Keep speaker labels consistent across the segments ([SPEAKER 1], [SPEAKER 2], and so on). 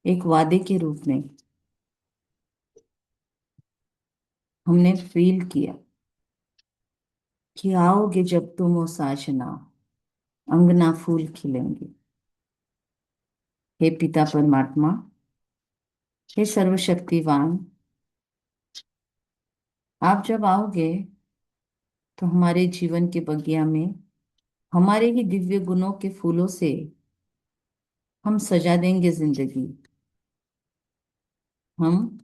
[SPEAKER 1] एक वादे के रूप में हमने फील किया कि आओगे जब तुम हो साजना, अंगना फूल खिलेंगे। हे पिता परमात्मा, हे सर्वशक्तिवान, आप जब आओगे तो हमारे जीवन के बगिया में हमारे ही दिव्य गुणों के फूलों से हम सजा देंगे जिंदगी। हम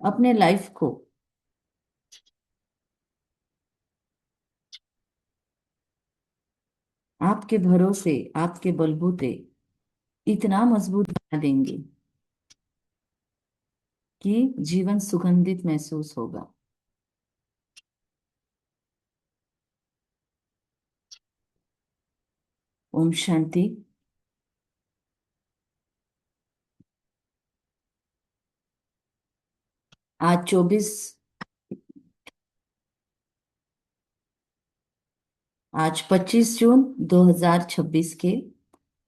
[SPEAKER 1] अपने लाइफ को आपके भरोसे, आपके बलबूते इतना मजबूत बना देंगे कि जीवन सुगंधित महसूस होगा। ओम शांति। आज 25 जून 2026 के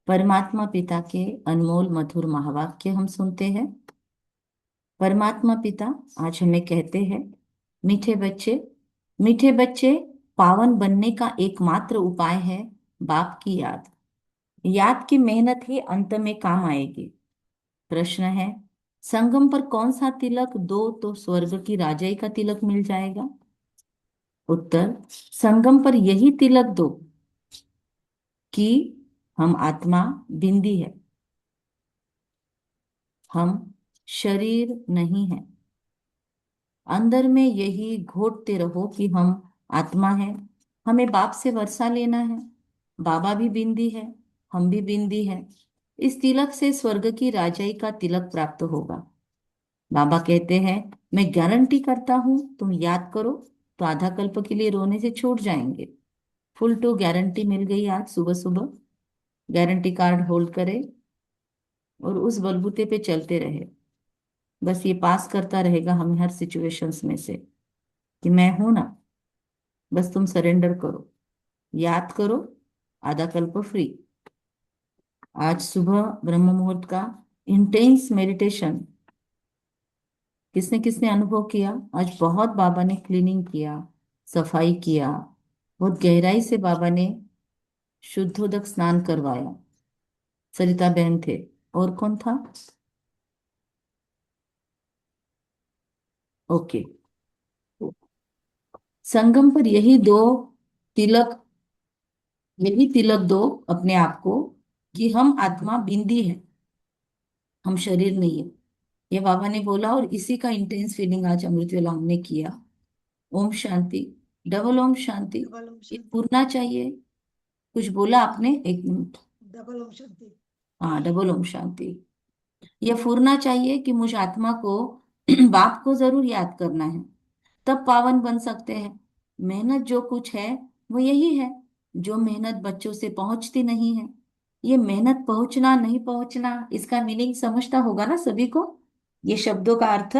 [SPEAKER 1] परमात्मा पिता के अनमोल मधुर महावाक्य हम सुनते हैं। परमात्मा पिता आज हमें कहते हैं, मीठे बच्चे, मीठे बच्चे, पावन बनने का एकमात्र उपाय है बाप की याद। याद की मेहनत ही अंत में काम आएगी। प्रश्न है, संगम पर कौन सा तिलक दो तो स्वर्ग की राजाई का तिलक मिल जाएगा? उत्तर, संगम पर यही तिलक दो कि हम आत्मा बिंदी है, हम शरीर नहीं है। अंदर में यही घोटते रहो कि हम आत्मा है, हमें बाप से वर्षा लेना है। बाबा भी बिंदी है, हम भी बिंदी है। इस तिलक से स्वर्ग की राजाई का तिलक प्राप्त होगा। बाबा कहते हैं, मैं गारंटी करता हूं, तुम याद करो तो आधा कल्प के लिए रोने से छूट जाएंगे। फुल टू गारंटी मिल गई आज सुबह सुबह। गारंटी कार्ड होल्ड करे और उस बलबूते पे चलते रहे। बस ये पास करता रहेगा हमें हर सिचुएशंस में से कि मैं हूं ना। बस तुम सरेंडर करो, याद करो, आधा कल्प फ्री। आज सुबह ब्रह्म मुहूर्त का इंटेंस मेडिटेशन किसने किसने अनुभव किया? आज बहुत बाबा ने क्लीनिंग किया, सफाई किया, बहुत गहराई से बाबा ने शुद्धोदक स्नान करवाया। सरिता बहन थे, और कौन था? ओके। संगम पर तिलक यही तिलक दो अपने आप को कि हम आत्मा बिंदी है, हम शरीर नहीं है। ये बाबा ने बोला और इसी का इंटेंस फीलिंग आज अमृत वेला हमने किया। ओम शांति। डबल ओम शांति।
[SPEAKER 2] डबल ओम
[SPEAKER 1] ये
[SPEAKER 2] शांति।
[SPEAKER 1] पूरना चाहिए। कुछ बोला आपने? एक मिनट।
[SPEAKER 2] डबल ओम शांति।
[SPEAKER 1] हाँ, डबल ओम शांति। यह फूरना चाहिए कि मुझ आत्मा को बाप को जरूर याद करना है, तब पावन बन सकते हैं। मेहनत जो कुछ है वो यही है, जो मेहनत बच्चों से पहुंचती नहीं है। ये मेहनत पहुंचना नहीं पहुंचना, इसका मीनिंग समझता होगा ना सभी को? ये शब्दों का अर्थ,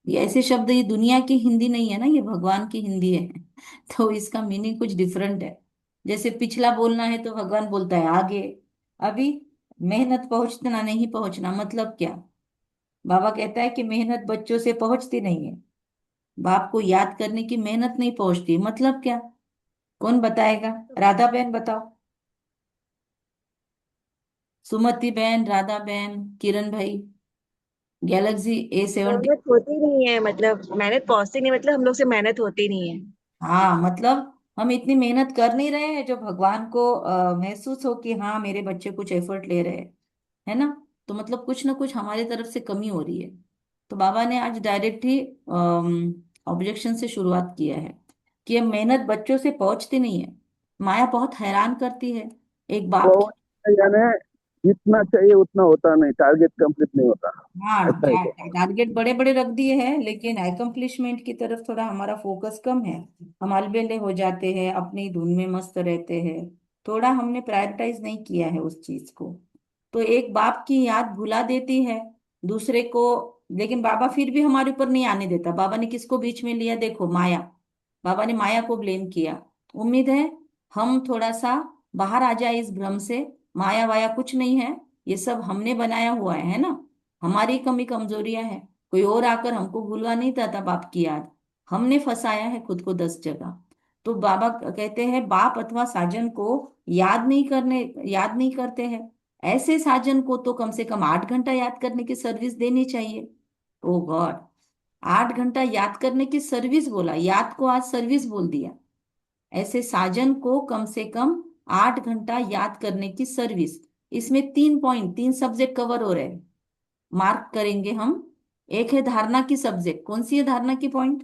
[SPEAKER 1] ये ऐसे शब्द, ये दुनिया की हिंदी नहीं है ना, ये भगवान की हिंदी है। तो इसका मीनिंग कुछ डिफरेंट है। जैसे पिछला बोलना है तो भगवान बोलता है आगे। अभी मेहनत पहुंचना नहीं पहुंचना मतलब क्या? बाबा कहता है कि मेहनत बच्चों से पहुंचती नहीं है, बाप को याद करने की मेहनत नहीं पहुंचती, मतलब क्या? कौन बताएगा? राधा बहन बताओ। सुमति बहन, राधा बहन, किरण भाई। Galaxy A70।
[SPEAKER 2] मेहनत होती नहीं है, मतलब मेहनत पहुंचती नहीं, मतलब हम लोग से मेहनत होती नहीं है।
[SPEAKER 1] हाँ, मतलब हम इतनी मेहनत कर नहीं रहे हैं जो भगवान को महसूस हो कि हाँ मेरे बच्चे कुछ एफर्ट ले रहे हैं, है ना? तो मतलब कुछ ना कुछ हमारी तरफ से कमी हो रही है। तो बाबा ने आज डायरेक्ट ही ऑब्जेक्शन से शुरुआत किया है कि ये मेहनत बच्चों से पहुंचती नहीं है। माया बहुत हैरान करती है। एक बाप
[SPEAKER 3] वो
[SPEAKER 1] की,
[SPEAKER 3] यानी जितना चाहिए उतना होता नहीं, टारगेट कंप्लीट नहीं होता।
[SPEAKER 1] हाँ,
[SPEAKER 3] ऐसा है क्या?
[SPEAKER 1] टारगेट बड़े बड़े रख दिए हैं लेकिन अकम्प्लिशमेंट की तरफ थोड़ा हमारा फोकस कम है। हम अलबेले हो जाते हैं, अपनी धुन में मस्त रहते हैं। थोड़ा हमने प्रायोरिटाइज नहीं किया है उस चीज को। तो एक बाप की याद भुला देती है दूसरे को। लेकिन बाबा फिर भी हमारे ऊपर नहीं आने देता। बाबा ने किसको बीच में लिया? देखो, माया। बाबा ने माया को ब्लेम किया। उम्मीद है हम थोड़ा सा बाहर आ जाए इस भ्रम से माया वाया कुछ नहीं है। ये सब हमने बनाया हुआ है ना। हमारी कमी कमजोरियां है। कोई और आकर हमको भूलवा नहीं देता बाप की याद। हमने फंसाया है खुद को 10 जगह। तो बाबा कहते हैं बाप अथवा साजन को याद नहीं करते हैं। ऐसे साजन को तो कम से कम 8 घंटा याद करने की सर्विस देनी चाहिए। ओ गॉड, 8 घंटा याद करने की सर्विस बोला, याद को आज सर्विस बोल दिया। ऐसे साजन को कम से कम 8 घंटा याद करने की सर्विस। इसमें 3 पॉइंट, 3 सब्जेक्ट कवर हो रहे हैं, मार्क करेंगे हम। एक है धारणा की सब्जेक्ट, कौन सी है धारणा की पॉइंट?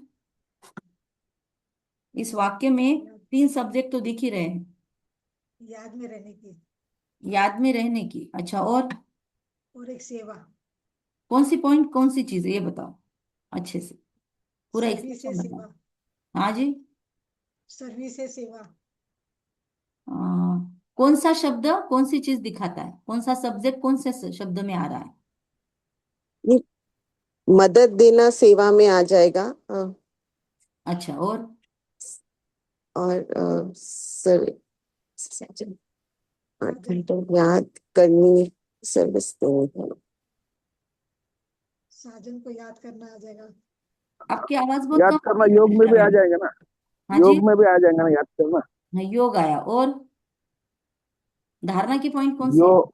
[SPEAKER 1] इस वाक्य में 3 सब्जेक्ट तो दिख ही रहे हैं।
[SPEAKER 4] याद में रहने की
[SPEAKER 1] याद में रहने की, अच्छा, और
[SPEAKER 4] और एक सेवा,
[SPEAKER 1] कौन सी पॉइंट, कौन सी चीज है ये बताओ अच्छे से, पूरा एक
[SPEAKER 4] सर्विस है
[SPEAKER 1] सेक्शन बताओ।
[SPEAKER 4] सेवा,
[SPEAKER 1] हाँ जी।
[SPEAKER 4] सर्विस है सेवा।
[SPEAKER 1] आ, कौन सा शब्द कौन सी चीज दिखाता है, कौन सा सब्जेक्ट कौन से शब्द में आ रहा है?
[SPEAKER 5] ये मदद देना सेवा में आ जाएगा।
[SPEAKER 1] अच्छा, और
[SPEAKER 5] और सर 8 घंटे याद करनी सर्विस देनी है।
[SPEAKER 4] साजन को याद करना आ जाएगा।
[SPEAKER 1] आपकी आवाज बहुत
[SPEAKER 3] याद
[SPEAKER 1] कम
[SPEAKER 3] करना योग में भी आ जाएगा ना।
[SPEAKER 1] हाँ जी।
[SPEAKER 3] योग में भी आ जाएगा ना याद करना।
[SPEAKER 1] हाँ, योग आया। और धारणा की पॉइंट कौन सी है?
[SPEAKER 3] योग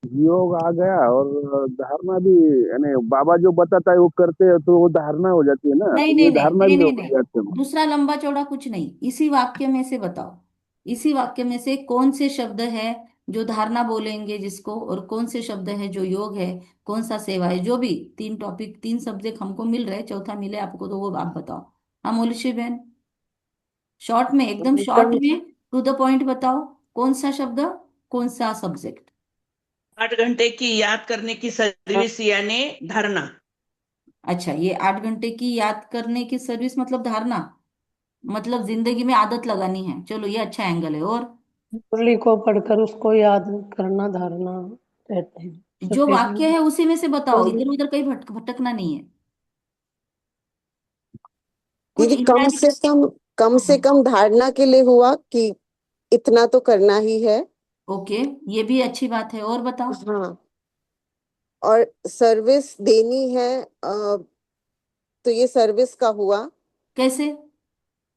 [SPEAKER 3] योग आ गया। और धारणा भी, यानी बाबा जो बताता है वो करते हैं तो वो धारणा हो जाती है ना,
[SPEAKER 1] नहीं
[SPEAKER 3] तो
[SPEAKER 1] नहीं
[SPEAKER 3] ये
[SPEAKER 1] नहीं
[SPEAKER 3] धारणा
[SPEAKER 1] नहीं
[SPEAKER 3] भी
[SPEAKER 1] नहीं
[SPEAKER 3] हो
[SPEAKER 1] नहीं,
[SPEAKER 3] गई याद करना।
[SPEAKER 1] दूसरा लंबा चौड़ा कुछ नहीं, इसी वाक्य में से बताओ। इसी वाक्य में से कौन से शब्द है जो धारणा बोलेंगे जिसको, और कौन से शब्द है जो योग है, कौन सा सेवा है, जो भी 3 टॉपिक 3 सब्जेक्ट हमको मिल रहे हैं, चौथा मिले आपको तो वो आप बताओ। हाँ मोलिशी बहन, शॉर्ट में, एकदम शॉर्ट
[SPEAKER 5] कम
[SPEAKER 1] में, टू द पॉइंट बताओ। कौन सा शब्द, कौन सा सब्जेक्ट?
[SPEAKER 6] 8 घंटे की याद करने की सर्विस यानी धारणा।
[SPEAKER 1] अच्छा, ये 8 घंटे की याद करने की सर्विस मतलब धारणा, मतलब जिंदगी में आदत लगानी है। चलो ये अच्छा एंगल है। और
[SPEAKER 7] मुरली को पढ़कर उसको याद करना धारणा कहते हैं।
[SPEAKER 1] जो
[SPEAKER 7] सफेद
[SPEAKER 1] वाक्य है उसी में से बताओ,
[SPEAKER 7] में
[SPEAKER 1] इधर उधर कहीं भटकना नहीं है। कुछ
[SPEAKER 5] दीदी
[SPEAKER 1] इनडायरेक्ट।
[SPEAKER 5] कम से कम धारणा के लिए हुआ कि इतना तो करना ही है।
[SPEAKER 1] ओके, ये भी अच्छी बात है, और बताओ।
[SPEAKER 5] हाँ, और सर्विस देनी है। तो ये सर्विस का हुआ।
[SPEAKER 1] कैसे?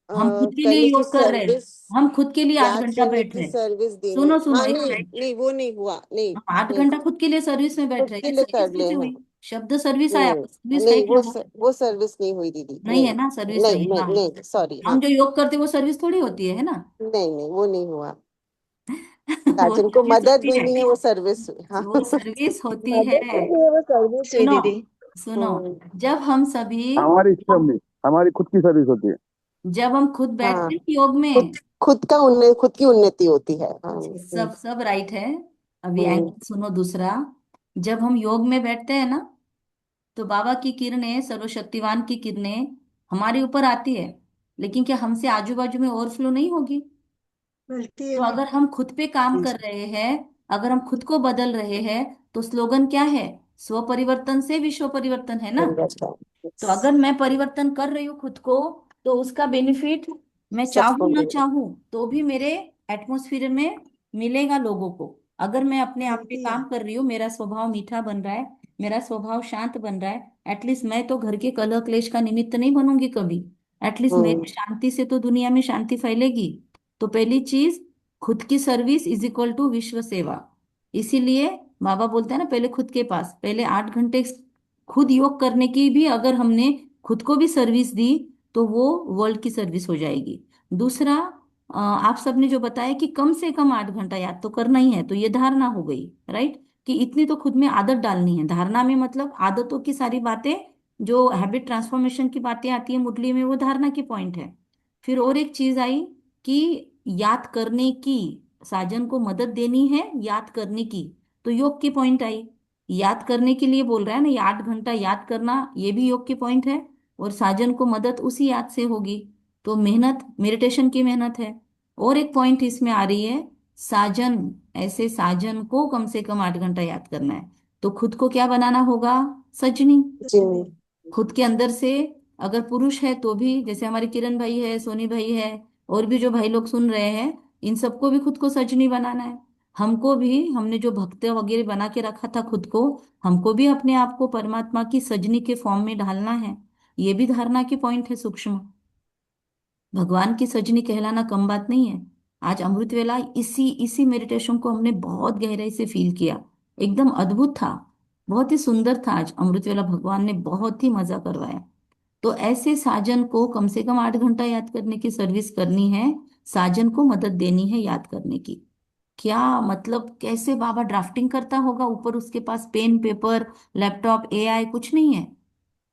[SPEAKER 1] हम खुद के लिए
[SPEAKER 5] पहले की
[SPEAKER 1] योग कर रहे हैं,
[SPEAKER 5] सर्विस
[SPEAKER 1] हम खुद के लिए आठ
[SPEAKER 5] याद
[SPEAKER 1] घंटा
[SPEAKER 5] करने
[SPEAKER 1] बैठ
[SPEAKER 5] की
[SPEAKER 1] रहे हैं।
[SPEAKER 5] सर्विस देनी।
[SPEAKER 1] सुनो सुनो,
[SPEAKER 5] हाँ,
[SPEAKER 1] एक
[SPEAKER 5] नहीं
[SPEAKER 1] मिनट।
[SPEAKER 5] नहीं, वो नहीं हुआ, नहीं।
[SPEAKER 1] हम आठ
[SPEAKER 5] नहीं,
[SPEAKER 1] घंटा खुद के लिए सर्विस में बैठ
[SPEAKER 5] खुद
[SPEAKER 1] रहे हैं,
[SPEAKER 5] के
[SPEAKER 1] ये
[SPEAKER 5] लिए
[SPEAKER 1] सर्विस
[SPEAKER 5] कर ले
[SPEAKER 1] कैसे
[SPEAKER 5] हैं।
[SPEAKER 1] हुई? शब्द सर्विस आया,
[SPEAKER 5] नहीं
[SPEAKER 1] सर्विस है
[SPEAKER 5] नहीं,
[SPEAKER 1] क्या वो?
[SPEAKER 5] वो सर्विस नहीं हुई दीदी,
[SPEAKER 1] नहीं
[SPEAKER 5] नहीं।
[SPEAKER 1] है ना, सर्विस
[SPEAKER 5] नहीं
[SPEAKER 1] नहीं,
[SPEAKER 5] नहीं
[SPEAKER 1] हाँ।
[SPEAKER 5] नहीं, सॉरी,
[SPEAKER 1] हम
[SPEAKER 5] हाँ।
[SPEAKER 1] जो योग करते हैं वो सर्विस थोड़ी होती है ना।
[SPEAKER 5] नहीं नहीं, वो नहीं हुआ।
[SPEAKER 1] वो
[SPEAKER 5] जिनको
[SPEAKER 1] सर्विस
[SPEAKER 5] मदद
[SPEAKER 1] होती है,
[SPEAKER 5] देनी है वो सर्विस हुई, हाँ।
[SPEAKER 1] वो सर्विस होती है।
[SPEAKER 2] मदद के लिए वो सर्विस हुई
[SPEAKER 1] सुनो,
[SPEAKER 2] दीदी।
[SPEAKER 1] सुनो,
[SPEAKER 5] हम्म,
[SPEAKER 1] जब हम सभी
[SPEAKER 3] हमारी इच्छा नहीं, हमारी खुद की सर्विस होती है।
[SPEAKER 1] जब हम खुद
[SPEAKER 5] हाँ,
[SPEAKER 1] बैठते हैं योग
[SPEAKER 5] खुद
[SPEAKER 1] में,
[SPEAKER 5] खुद की उन्नति होती है, हाँ।
[SPEAKER 1] सब सब राइट है। अभी
[SPEAKER 5] हम्म,
[SPEAKER 1] एंगल सुनो दूसरा। जब हम योग में बैठते हैं ना, तो बाबा की किरणें, सर्वशक्तिवान की किरणें हमारे ऊपर आती है, लेकिन क्या हमसे आजू बाजू में ओवरफ्लो नहीं होगी?
[SPEAKER 4] मिलती है
[SPEAKER 1] तो
[SPEAKER 4] भी।
[SPEAKER 1] अगर हम खुद पे काम कर रहे हैं, अगर हम खुद को बदल रहे हैं, तो स्लोगन क्या है? स्व परिवर्तन से विश्व परिवर्तन, है ना? तो अगर मैं परिवर्तन कर रही हूँ खुद को, तो उसका बेनिफिट मैं
[SPEAKER 5] सबको
[SPEAKER 1] चाहूं ना
[SPEAKER 5] मिलेगा।
[SPEAKER 1] चाहूं तो भी मेरे एटमॉस्फेयर में मिलेगा लोगों को। अगर मैं अपने आप पे
[SPEAKER 4] मिलती है।
[SPEAKER 1] काम कर रही हूँ, मेरा स्वभाव मीठा बन रहा है, मेरा स्वभाव शांत बन रहा है, एटलीस्ट मैं तो घर के कलह क्लेश का निमित्त नहीं बनूंगी कभी। एटलीस्ट
[SPEAKER 5] हम्म,
[SPEAKER 1] मेरी शांति से तो दुनिया में शांति फैलेगी। तो पहली चीज, खुद की सर्विस इज इक्वल टू विश्व सेवा। इसीलिए बाबा बोलते हैं ना, पहले खुद के पास, पहले 8 घंटे खुद योग करने की भी अगर हमने खुद को भी सर्विस दी, तो वो वर्ल्ड की सर्विस हो जाएगी। दूसरा, आप सबने जो बताया कि कम से कम 8 घंटा याद तो करना ही है, तो ये धारणा हो गई, राइट? कि इतनी तो खुद में आदत डालनी है। धारणा में मतलब आदतों की सारी बातें, जो हैबिट ट्रांसफॉर्मेशन की बातें आती है मुरली में, वो धारणा की पॉइंट है। फिर और एक चीज आई कि याद करने की, साजन को मदद देनी है याद करने की, तो योग की पॉइंट आई। याद करने के लिए बोल रहा है ना, ये 8 घंटा याद करना, ये भी योग की पॉइंट है। और साजन को मदद उसी याद से होगी, तो मेहनत मेडिटेशन की मेहनत है। और एक पॉइंट इसमें आ रही है, साजन, ऐसे साजन को कम से कम 8 घंटा याद करना है, तो खुद को क्या बनाना होगा? सजनी।
[SPEAKER 5] जी।
[SPEAKER 1] खुद के अंदर से, अगर पुरुष है तो भी, जैसे हमारे किरण भाई है, सोनी भाई है, और भी जो भाई लोग सुन रहे हैं, इन सबको भी खुद को सजनी बनाना है। हमको भी, हमने जो भक्त वगैरह बना के रखा था खुद को, हमको भी अपने आप को परमात्मा की सजनी के फॉर्म में ढालना है। ये भी धारणा की पॉइंट है सूक्ष्म। भगवान की सजनी कहलाना कम बात नहीं है। आज अमृत वेला इसी इसी मेडिटेशन को हमने बहुत गहराई से फील किया। एकदम अद्भुत था, बहुत ही सुंदर था। आज अमृत वेला भगवान ने बहुत ही मजा करवाया। तो ऐसे साजन को कम से कम 8 घंटा याद करने की सर्विस करनी है। साजन को मदद देनी है याद करने की। क्या मतलब, कैसे बाबा ड्राफ्टिंग करता होगा ऊपर, उसके पास पेन पेपर लैपटॉप एआई कुछ नहीं है।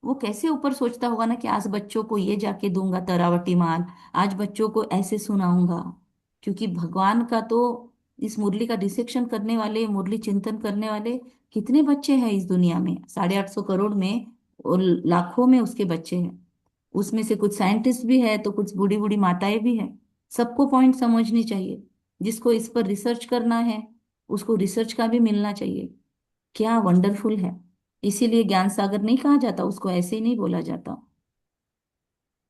[SPEAKER 1] वो कैसे ऊपर सोचता होगा ना कि आज बच्चों को ये जाके दूंगा तरावटी माल, आज बच्चों को ऐसे सुनाऊंगा। क्योंकि भगवान का तो, इस मुरली का डिसेक्शन करने वाले, मुरली चिंतन करने वाले कितने बच्चे हैं इस दुनिया में, 850 करोड़ में, और लाखों में उसके बच्चे हैं। उसमें से कुछ साइंटिस्ट भी है तो कुछ बूढ़ी बूढ़ी माताएं भी हैं। सबको पॉइंट समझनी चाहिए। जिसको इस पर रिसर्च करना है उसको रिसर्च का भी मिलना चाहिए। क्या वंडरफुल है। इसीलिए ज्ञान सागर नहीं कहा जाता, उसको ऐसे ही नहीं बोला जाता।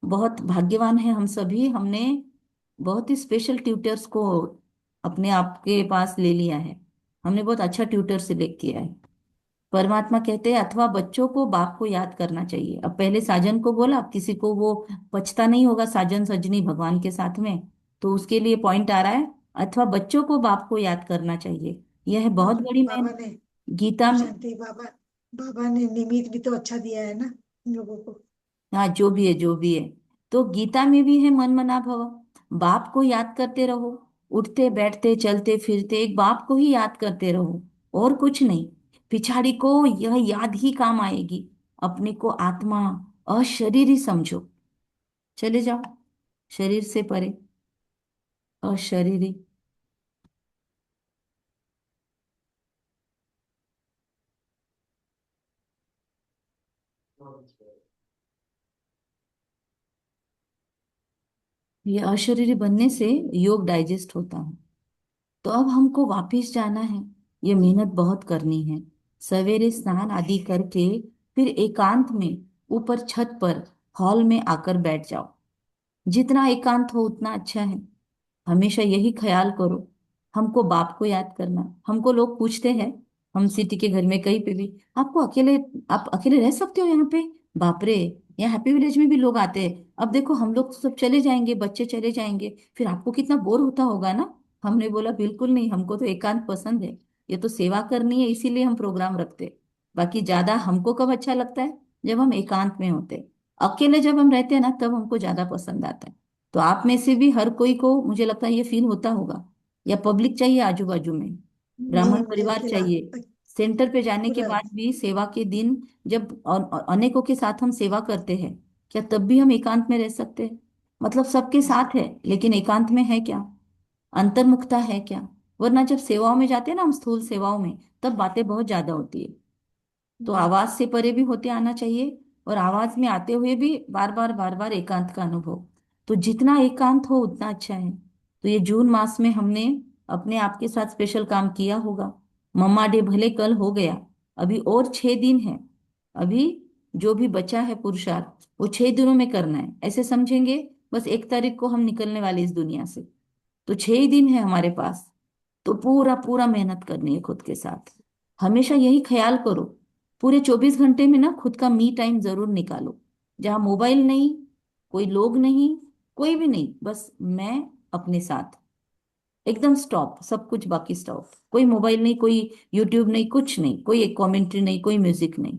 [SPEAKER 1] बहुत भाग्यवान है हम सभी, हमने बहुत ही स्पेशल ट्यूटर्स को अपने आप के पास ले लिया है। हमने बहुत अच्छा ट्यूटर सिलेक्ट किया है। परमात्मा कहते हैं अथवा बच्चों को बाप को याद करना चाहिए। अब पहले साजन को बोला, अब किसी को वो पछता नहीं होगा साजन सजनी भगवान के साथ में, तो उसके लिए पॉइंट आ रहा है अथवा बच्चों को बाप को याद करना चाहिए। यह है बहुत
[SPEAKER 4] और
[SPEAKER 1] बड़ी
[SPEAKER 4] बाबा
[SPEAKER 1] मेहनत।
[SPEAKER 4] ने,
[SPEAKER 1] गीता में,
[SPEAKER 4] शांति बाबा, बाबा ने निमित भी तो अच्छा दिया है ना हम लोगों को।
[SPEAKER 1] हाँ जो भी है जो भी है, तो गीता में भी है मन मना भव। बाप को याद करते रहो। उठते बैठते चलते फिरते एक बाप को ही याद करते रहो, और कुछ नहीं। पिछाड़ी को यह याद ही काम आएगी। अपने को आत्मा अशरीरी समझो। चले जाओ शरीर से परे, अशरीरी। ये अशरीरी बनने से योग डाइजेस्ट होता है। तो अब हमको वापिस जाना है। ये मेहनत बहुत करनी है। सवेरे स्नान आदि करके फिर एकांत में ऊपर छत पर हॉल में आकर बैठ जाओ। जितना एकांत हो उतना अच्छा है। हमेशा यही ख्याल करो, हमको बाप को याद करना। हमको लोग पूछते हैं, हम सिटी के घर में कहीं पे भी, आपको अकेले, आप अकेले रह सकते हो यहाँ पे? बाप रे, यहाँ हैप्पी विलेज में भी लोग आते हैं। अब देखो हम लोग तो सब चले जाएंगे, बच्चे चले जाएंगे, फिर आपको कितना बोर होता होगा ना। हमने बोला बिल्कुल नहीं, हमको तो एकांत पसंद है। ये तो सेवा करनी है इसीलिए हम प्रोग्राम रखते। बाकी ज्यादा हमको कब अच्छा लगता है? जब हम एकांत में होते। अकेले जब हम रहते हैं ना तब हमको ज्यादा पसंद आता है। तो आप में से भी हर कोई को मुझे लगता है ये फील होता होगा। या पब्लिक चाहिए आजू बाजू में,
[SPEAKER 4] नहीं,
[SPEAKER 1] ब्राह्मण
[SPEAKER 4] मुझे
[SPEAKER 1] परिवार
[SPEAKER 4] अकेला
[SPEAKER 1] चाहिए। सेंटर पे जाने के
[SPEAKER 4] पूरा।
[SPEAKER 1] बाद भी सेवा के दिन जब अनेकों के साथ हम सेवा करते हैं, क्या तब भी हम एकांत में रह सकते हैं? मतलब सबके साथ है लेकिन एकांत में है क्या? अंतर्मुखता है क्या? वरना जब सेवाओं में जाते हैं ना हम, स्थूल सेवाओं में, तब बातें बहुत ज्यादा होती है। तो आवाज से परे भी होते आना चाहिए, और आवाज में आते हुए भी बार बार एकांत का अनुभव। तो जितना एकांत हो उतना अच्छा है। तो ये जून मास में हमने अपने आप के साथ स्पेशल काम किया होगा। मम्मा डे भले कल हो गया, अभी और 6 दिन है। अभी जो भी बचा है पुरुषार्थ वो 6 दिनों में करना है, ऐसे समझेंगे। बस 1 तारीख को हम निकलने वाले इस दुनिया से, तो 6 ही दिन है हमारे पास। तो पूरा पूरा मेहनत करनी है खुद के साथ। हमेशा यही ख्याल करो, पूरे 24 घंटे में ना खुद का मी टाइम जरूर निकालो। जहाँ मोबाइल नहीं, कोई लोग नहीं, कोई भी नहीं, बस मैं अपने साथ। एकदम स्टॉप, सब कुछ बाकी स्टॉप। कोई मोबाइल नहीं, कोई यूट्यूब नहीं, कुछ नहीं, कोई एक कॉमेंट्री नहीं, कोई म्यूजिक नहीं।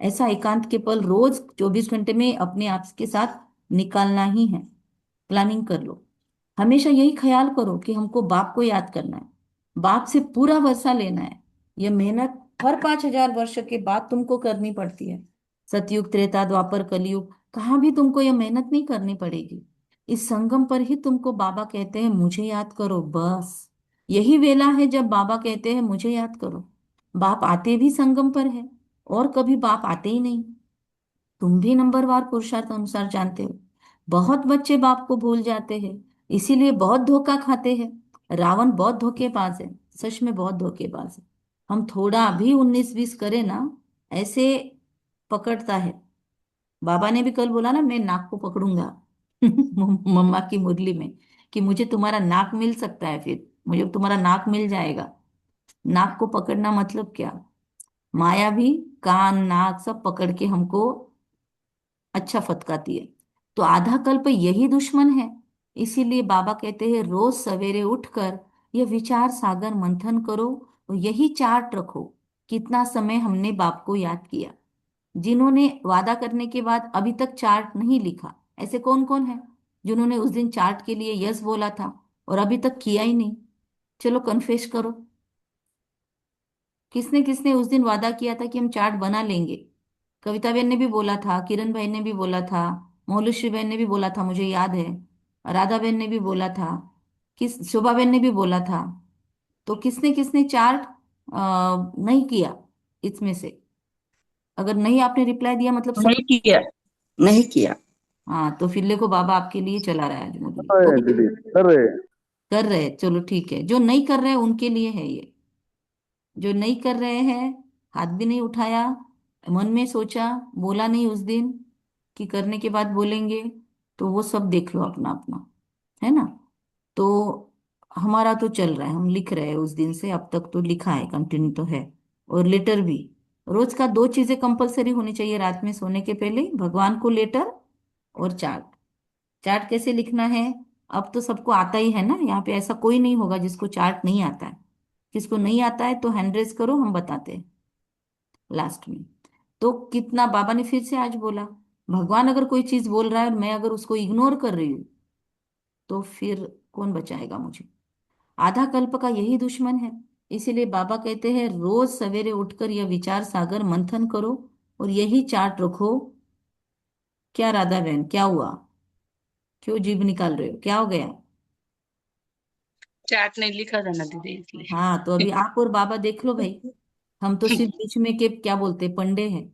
[SPEAKER 1] ऐसा एकांत के पल रोज 24 घंटे में अपने आप के साथ निकालना ही है। प्लानिंग कर लो। हमेशा यही ख्याल करो कि हमको बाप को याद करना है, बाप से पूरा वर्षा लेना है। यह मेहनत हर 5,000 वर्ष के बाद तुमको करनी पड़ती है। सतयुग त्रेता द्वापर कलयुग कहाँ भी तुमको यह मेहनत नहीं करनी पड़ेगी। इस संगम पर ही तुमको बाबा कहते हैं मुझे याद करो, बस। यही वेला है जब बाबा कहते हैं मुझे याद करो। बाप आते भी संगम पर है, और कभी बाप आते ही नहीं। तुम भी नंबरवार पुरुषार्थ अनुसार जानते हो। बहुत बच्चे बाप को भूल जाते हैं, इसीलिए बहुत धोखा खाते हैं। रावण बहुत धोखेबाज है, सच में बहुत धोखेबाज है। हम थोड़ा भी 19-20 करें ना, ऐसे पकड़ता है। बाबा ने भी कल बोला ना, मैं नाक को पकड़ूंगा मम्मा की मुरली में, कि मुझे तुम्हारा नाक मिल सकता है, फिर मुझे तुम्हारा नाक मिल जाएगा। नाक को पकड़ना मतलब क्या? माया भी कान नाक सब पकड़ के हमको अच्छा फटकाती है। तो आधा कल्प यही दुश्मन है। इसीलिए बाबा कहते हैं रोज सवेरे उठकर यह विचार सागर मंथन करो और यही चार्ट रखो, कितना समय हमने बाप को याद किया। जिन्होंने वादा करने के बाद अभी तक चार्ट नहीं लिखा, ऐसे कौन कौन है जिन्होंने उस दिन चार्ट के लिए यस बोला था और अभी तक किया ही नहीं? चलो कन्फेस करो, किसने किसने उस दिन वादा किया था कि हम चार्ट बना लेंगे? कविता बहन ने भी बोला था, किरण भाई ने भी बोला था, मोलूश्री बहन ने भी बोला था, मुझे याद है। राधा बहन ने भी बोला था, किस शोभा बहन ने भी बोला था। तो किसने किसने चार्ट नहीं किया इसमें से? अगर नहीं आपने रिप्लाई दिया मतलब सब।
[SPEAKER 6] नहीं किया, नहीं किया।
[SPEAKER 1] हाँ, तो फिर देखो बाबा आपके लिए चला रहा है आज मुरली,
[SPEAKER 3] कर रहे
[SPEAKER 1] तो
[SPEAKER 3] हैं दीदी, कर रहे हैं।
[SPEAKER 1] कर रहे हैं, चलो ठीक है। जो नहीं कर रहे हैं उनके लिए है ये। जो नहीं कर रहे हैं, हाथ भी नहीं उठाया, मन में सोचा, बोला नहीं उस दिन कि करने के बाद बोलेंगे, तो वो सब देख लो अपना अपना, है ना? तो हमारा तो चल रहा है, हम लिख रहे हैं उस दिन से अब तक, तो लिखा है, कंटिन्यू तो है। और लेटर भी, रोज का दो चीजें कंपलसरी होनी चाहिए रात में सोने के पहले, भगवान को लेटर और चार्ट। चार्ट कैसे लिखना है? अब तो सबको आता ही है ना, यहाँ पे ऐसा कोई नहीं होगा जिसको चार्ट नहीं आता है। किसको नहीं आता है तो हैंड रेज करो, हम बताते हैं लास्ट में। तो कितना बाबा ने फिर से आज बोला, भगवान अगर कोई चीज बोल रहा है और मैं अगर उसको इग्नोर कर रही हूँ, तो फिर कौन बचाएगा मुझे? आधा कल्प का यही दुश्मन है। इसीलिए बाबा कहते हैं रोज सवेरे उठकर यह विचार सागर मंथन करो और यही चार्ट रखो। क्या राधा बहन, क्या हुआ? क्यों जीभ निकाल रहे हो, क्या हो गया?
[SPEAKER 6] चार्ट नहीं लिखा था ना दीदी,
[SPEAKER 1] हाँ, तो
[SPEAKER 6] इसलिए।
[SPEAKER 1] अभी आप और बाबा देख लो भाई, हम तो सिर्फ बीच में के क्या बोलते हैं, पंडे हैं।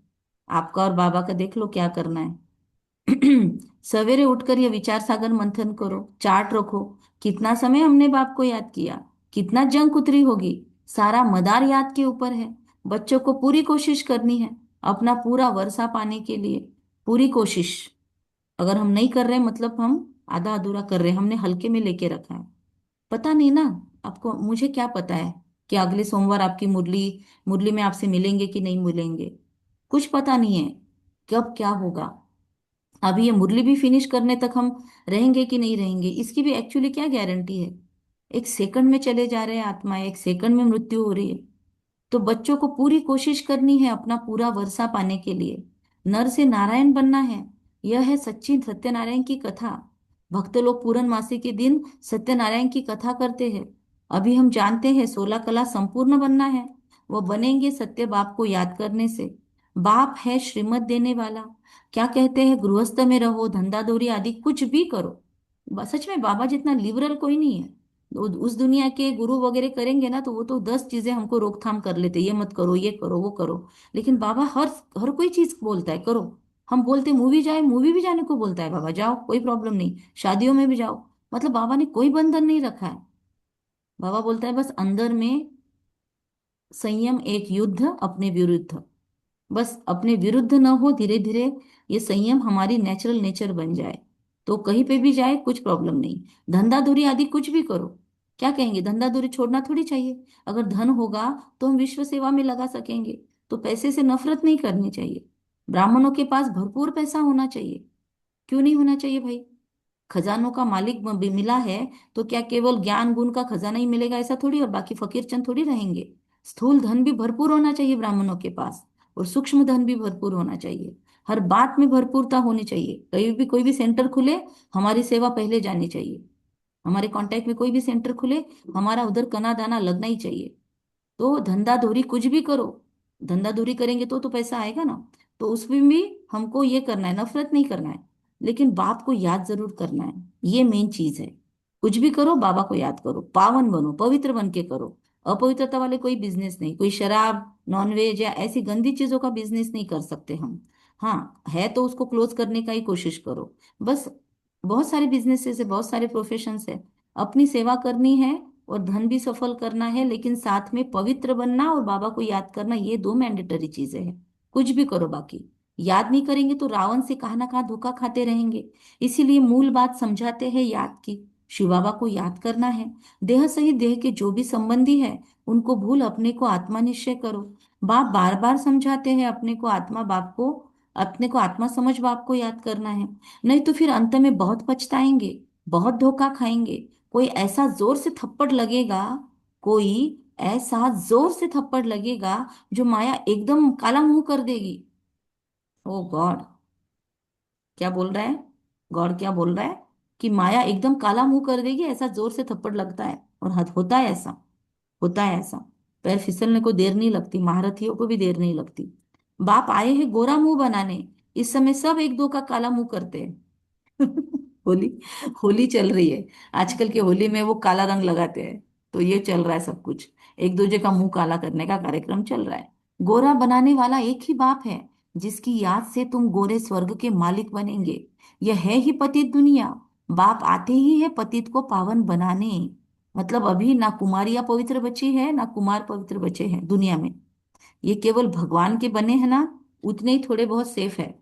[SPEAKER 1] आपका और बाबा का देख लो क्या करना है। सवेरे उठकर ये विचार सागर मंथन करो, चार्ट रखो, कितना समय हमने बाप को याद किया, कितना जंग उतरी होगी, सारा मदार याद के ऊपर है। बच्चों को पूरी कोशिश करनी है अपना पूरा वर्षा पाने के लिए, पूरी कोशिश। अगर हम नहीं कर रहे मतलब हम आधा अधूरा कर रहे हैं, हमने हल्के में लेके रखा है। पता नहीं ना आपको, मुझे क्या पता है कि अगले सोमवार आपकी मुरली मुरली में आपसे मिलेंगे कि नहीं मिलेंगे? कुछ पता नहीं है कब क्या होगा। अभी ये मुरली भी फिनिश करने तक हम रहेंगे कि नहीं रहेंगे, इसकी भी एक्चुअली क्या गारंटी है? एक सेकंड में चले जा रहे हैं आत्मा, एक सेकंड में मृत्यु हो रही है। तो बच्चों को पूरी कोशिश करनी है अपना पूरा वर्षा पाने के लिए, नर से नारायण बनना है। यह है सच्ची सत्यनारायण की कथा। भक्त लोग पूर्णमासी के दिन सत्यनारायण की कथा करते हैं। अभी हम जानते हैं 16 कला संपूर्ण बनना है। वो बनेंगे सत्य बाप को याद करने से। बाप है श्रीमत देने वाला। क्या कहते हैं, गृहस्थ में रहो, धंधा दौरी आदि कुछ भी करो। सच में बाबा जितना लिबरल कोई नहीं है। उस दुनिया के गुरु वगैरह करेंगे ना तो वो तो 10 चीजें हमको रोकथाम कर लेते, ये मत करो, ये करो, वो करो। लेकिन बाबा हर हर कोई चीज बोलता है करो। हम बोलते मूवी जाए, मूवी भी जाने को बोलता है बाबा, जाओ कोई प्रॉब्लम नहीं, शादियों में भी जाओ। मतलब बाबा ने कोई बंधन नहीं रखा है। बाबा बोलता है बस अंदर में संयम, एक युद्ध अपने विरुद्ध। बस अपने विरुद्ध न हो, धीरे धीरे ये संयम हमारी नेचुरल नेचर बन जाए, तो कहीं पे भी जाए कुछ प्रॉब्लम नहीं। धंधा दूरी आदि कुछ भी करो, क्या कहेंगे, धंधा दूरी छोड़ना थोड़ी चाहिए। अगर धन होगा तो हम विश्व सेवा में लगा सकेंगे। तो पैसे से नफरत नहीं करनी चाहिए। ब्राह्मणों के पास भरपूर पैसा होना चाहिए, क्यों नहीं होना चाहिए भाई? खजानों का मालिक भी मिला है, तो क्या केवल ज्ञान गुण का खजाना ही मिलेगा ऐसा थोड़ी, और बाकी फकीर चंद थोड़ी रहेंगे। स्थूल धन भी भरपूर होना चाहिए ब्राह्मणों के पास, और सूक्ष्म धन भी भरपूर होना चाहिए। हर बात में भरपूरता होनी चाहिए। कहीं भी कोई भी सेंटर खुले, हमारी सेवा पहले जानी चाहिए। हमारे कांटेक्ट में कोई भी सेंटर खुले, हमारा उधर कना दाना लगना ही चाहिए। तो धंधा धोरी कुछ भी करो, धंधा धोरी करेंगे तो पैसा आएगा ना। तो उसमें भी हमको ये करना है, नफरत नहीं करना है, लेकिन बाप को याद जरूर करना है। ये मेन चीज है। कुछ भी करो बाबा को याद करो, पावन बनो, पवित्र बन के करो। अपवित्रता वाले कोई बिजनेस नहीं, कोई शराब नॉनवेज या ऐसी गंदी चीजों का बिजनेस नहीं कर सकते हम। हाँ है तो उसको क्लोज करने का ही कोशिश करो बस। बहुत सारे बिजनेसेस है, बहुत सारे प्रोफेशंस है। अपनी सेवा करनी है और धन भी सफल करना है, लेकिन साथ में पवित्र बनना और बाबा को याद करना, ये दो मैंडेटरी चीजें हैं। कुछ भी करो, बाकी याद नहीं करेंगे तो रावण से कहाँ ना कहाँ धोखा खाते रहेंगे। इसीलिए मूल बात समझाते हैं याद की। शिव बाबा को याद करना है। देह सहित देह के जो भी संबंधी है उनको भूल अपने को आत्मा निश्चय करो। बाप बार बार समझाते हैं अपने को आत्मा, बाप को अपने को आत्मा समझ बाप को याद करना है। नहीं तो फिर अंत में बहुत पछताएंगे, बहुत धोखा खाएंगे। कोई ऐसा जोर से थप्पड़ लगेगा, कोई ऐसा जोर से थप्पड़ लगेगा जो माया एकदम काला मुंह कर देगी। ओ गॉड, क्या बोल रहा है? गॉड क्या बोल रहा है? कि माया एकदम काला मुंह कर देगी, ऐसा जोर से थप्पड़ लगता है। और हद होता है ऐसा, होता है ऐसा। पैर फिसलने को देर नहीं लगती, महारथियों को भी देर नहीं लगती। बाप आए हैं गोरा मुंह बनाने, इस समय सब एक दो का काला मुंह करते हैं। होली, होली चल रही है आजकल के, होली में वो काला रंग लगाते हैं। तो ये चल रहा है सब कुछ, एक दूसरे का मुंह काला करने का कार्यक्रम चल रहा है। गोरा बनाने वाला एक ही बाप है, जिसकी याद से तुम गोरे स्वर्ग के मालिक बनेंगे। यह है ही पतित दुनिया। बाप आते ही है पतित को पावन बनाने। मतलब अभी ना कुमारियां पवित्र बची है ना कुमार पवित्र बचे हैं दुनिया में। ये केवल भगवान के बने हैं ना, उतने ही थोड़े बहुत सेफ है।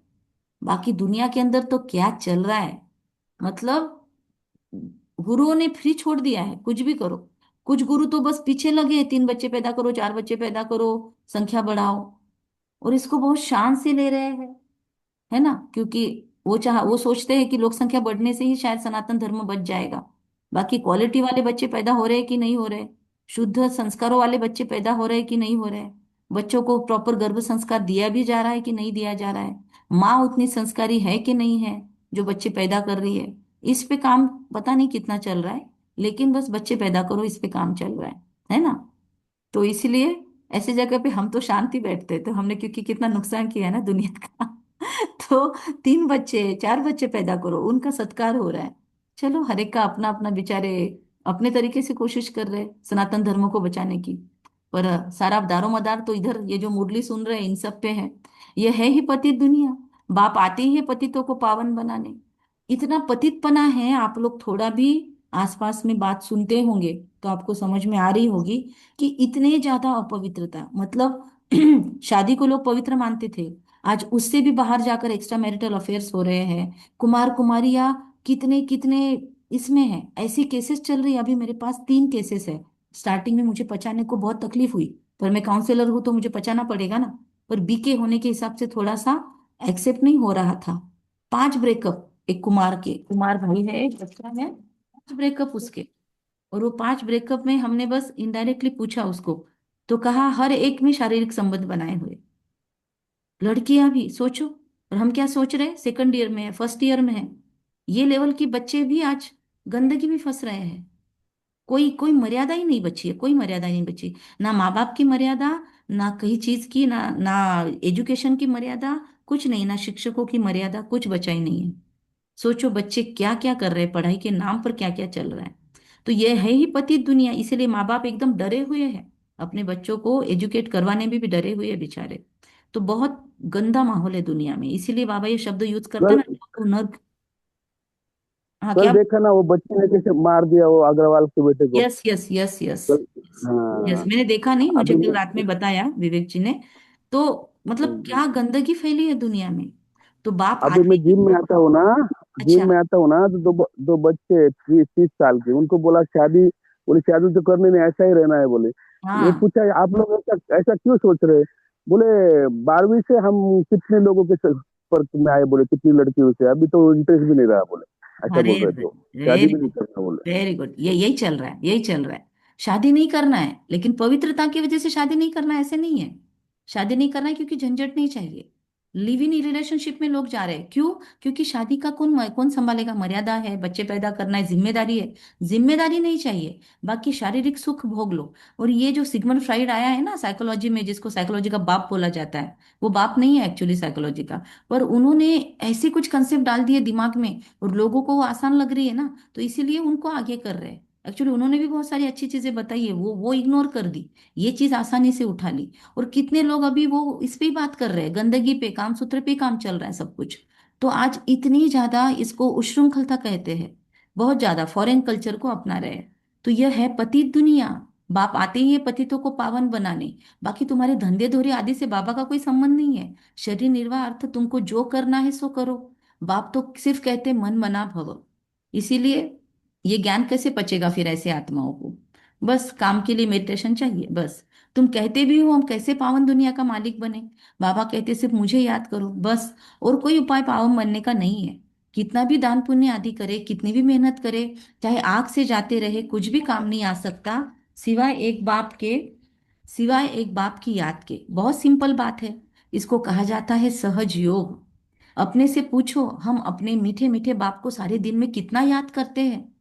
[SPEAKER 1] बाकी दुनिया के अंदर तो क्या चल रहा है, मतलब गुरुओं ने फ्री छोड़ दिया है, कुछ भी करो। कुछ गुरु तो बस पीछे लगे हैं, 3 बच्चे पैदा करो, 4 बच्चे पैदा करो, संख्या बढ़ाओ। और इसको बहुत शान से ले रहे हैं, है ना, क्योंकि वो सोचते हैं कि लोक संख्या बढ़ने से ही शायद सनातन धर्म बच जाएगा। बाकी क्वालिटी वाले बच्चे पैदा हो रहे हैं कि नहीं हो रहे, शुद्ध संस्कारों वाले बच्चे पैदा हो रहे हैं कि नहीं हो रहे, बच्चों को प्रॉपर गर्भ संस्कार दिया भी जा रहा है कि नहीं दिया जा रहा है, माँ उतनी संस्कारी है कि नहीं है जो बच्चे पैदा कर रही है। इस पे काम पता नहीं कितना चल रहा है, लेकिन बस बच्चे पैदा करो, इस पे काम चल रहा है ना। तो इसलिए ऐसी जगह पे हम तो शांति बैठते, तो हमने क्योंकि कितना नुकसान किया है ना दुनिया का। तो 3 बच्चे 4 बच्चे पैदा करो, उनका सत्कार हो रहा है। चलो, हर एक का अपना अपना बेचारे अपने तरीके से कोशिश कर रहे हैं सनातन धर्म को बचाने की। पर सारा दारोमदार तो इधर ये जो मुरली सुन रहे हैं इन सब पे है। ये है ही पतित दुनिया। बाप आते ही है पतितों को पावन बनाने। इतना पतितपना है, आप लोग थोड़ा भी आसपास में बात सुनते होंगे तो आपको समझ में आ रही होगी कि इतने ज्यादा अपवित्रता, मतलब शादी को लोग पवित्र मानते थे, आज उससे भी बाहर जाकर एक्स्ट्रा मैरिटल अफेयर्स हो रहे हैं। कुमार कुमारियां कितने कितने इसमें है, ऐसी केसेस चल रही है। अभी मेरे पास 3 केसेस है। स्टार्टिंग में मुझे पचाने को बहुत तकलीफ हुई, पर मैं काउंसलर हूं तो मुझे पचाना पड़ेगा ना। पर बीके होने के हिसाब से थोड़ा सा एक्सेप्ट नहीं हो रहा था। 5 ब्रेकअप, एक कुमार के, कुमार भाई है, एक बच्चा है, 5 ब्रेकअप उसके। और वो 5 ब्रेकअप में हमने बस इनडायरेक्टली पूछा उसको, तो कहा हर एक में शारीरिक संबंध बनाए हुए। लड़कियां भी सोचो, और हम क्या सोच रहे हैं, सेकंड ईयर में है, फर्स्ट ईयर में है, ये लेवल की बच्चे भी आज गंदगी में फंस रहे हैं। कोई कोई मर्यादा ही नहीं बची है, कोई मर्यादा ही नहीं बची। ना माँ बाप की मर्यादा, ना कहीं चीज की, ना ना एजुकेशन की मर्यादा, कुछ नहीं, ना शिक्षकों की मर्यादा, कुछ बचा ही नहीं है। सोचो बच्चे क्या क्या कर रहे हैं, पढ़ाई के नाम पर क्या क्या चल रहा है। तो यह है ही पतित दुनिया, इसीलिए माँ बाप एकदम डरे हुए हैं, अपने बच्चों को एजुकेट करवाने में भी डरे हुए हैं बेचारे। तो बहुत गंदा माहौल है दुनिया में, इसीलिए बाबा ये शब्द यूज करता
[SPEAKER 3] कल
[SPEAKER 1] ना, तो नर्क। हाँ
[SPEAKER 3] कल
[SPEAKER 1] क्या?
[SPEAKER 3] देखा ना वो बच्चे ने कैसे मार दिया वो अग्रवाल के बेटे को।
[SPEAKER 1] Yes yes yes yes.
[SPEAKER 3] कल,
[SPEAKER 1] यस,
[SPEAKER 3] हाँ।
[SPEAKER 1] मैंने देखा नहीं, मुझे
[SPEAKER 3] अभी
[SPEAKER 1] कल
[SPEAKER 3] मैं
[SPEAKER 1] रात में बताया विवेक जी ने। तो मतलब
[SPEAKER 3] हम्म,
[SPEAKER 1] क्या गंदगी फैली है दुनिया में। तो बाप
[SPEAKER 3] अभी
[SPEAKER 1] आते
[SPEAKER 3] मैं
[SPEAKER 1] ही।
[SPEAKER 3] जिम में आता हूँ ना,
[SPEAKER 1] अच्छा।
[SPEAKER 3] जिम में आता हूँ ना तो दो बच्चे 30 साल के, उनको बोला शादी, बोले शादी तो करने नहीं, ऐसा ही रहना है बोले। मैं
[SPEAKER 1] हाँ।
[SPEAKER 3] पूछा आप लोग ऐसा ऐसा क्यों सोच रहे हैं? बोले 12वीं से हम कितने लोगों के संपर्क में आए, बोले कितनी लड़कियों से, अभी तो इंटरेस्ट भी नहीं रहा बोले, ऐसा
[SPEAKER 1] अरे
[SPEAKER 3] बोल रहे थे वो। शादी
[SPEAKER 1] वेरी
[SPEAKER 3] भी नहीं
[SPEAKER 1] गुड,
[SPEAKER 3] करना बोले।
[SPEAKER 1] वेरी गुड, ये यही चल रहा है, यही चल रहा है। शादी नहीं करना है, लेकिन पवित्रता की वजह से शादी नहीं करना है, ऐसे नहीं है। शादी नहीं करना है क्योंकि झंझट नहीं चाहिए। लिव इन रिलेशनशिप में लोग जा रहे हैं, क्यों? क्योंकि शादी का कौन कौन संभालेगा, मर्यादा है, बच्चे पैदा करना है, जिम्मेदारी है। जिम्मेदारी नहीं चाहिए, बाकी शारीरिक सुख भोग लो। और ये जो सिगमंड फ्राइड आया है ना साइकोलॉजी में, जिसको साइकोलॉजी का बाप बोला जाता है, वो बाप नहीं है एक्चुअली साइकोलॉजी का। पर उन्होंने ऐसे कुछ कंसेप्ट डाल दिए दिमाग में, और लोगों को वो आसान लग रही है ना, तो इसीलिए उनको आगे कर रहे हैं। एक्चुअली उन्होंने भी बहुत सारी अच्छी चीजें बताई है, वो इग्नोर कर दी, ये चीज आसानी से उठा ली। और कितने लोग अभी वो इस पे ही बात कर रहे हैं, गंदगी पे, कामसूत्र पे काम चल रहा है सब कुछ। तो आज इतनी ज्यादा इसको उच्छृंखलता कहते हैं, बहुत ज्यादा फॉरेन कल्चर को अपना रहे हैं। तो यह है पतित दुनिया। बाप आते ही है पतितों को पावन बनाने। बाकी तुम्हारे धंधे धोरे आदि से बाबा का कोई संबंध नहीं है। शरीर निर्वाह अर्थ तुमको जो करना है सो करो। बाप तो सिर्फ कहते मन मना भव। इसीलिए ये ज्ञान कैसे पचेगा फिर ऐसे आत्माओं को? बस काम के लिए मेडिटेशन चाहिए बस। तुम कहते भी हो हम कैसे पावन दुनिया का मालिक बने, बाबा कहते सिर्फ मुझे याद करो बस। और कोई उपाय पावन बनने का नहीं है। कितना भी दान पुण्य आदि करे, कितनी भी मेहनत करे, चाहे आग से जाते रहे, कुछ भी काम नहीं आ सकता सिवाय एक बाप के, सिवाय एक बाप की याद के। बहुत सिंपल बात है। इसको कहा जाता है सहज योग। अपने से पूछो, हम अपने मीठे मीठे बाप को सारे दिन में कितना याद करते हैं?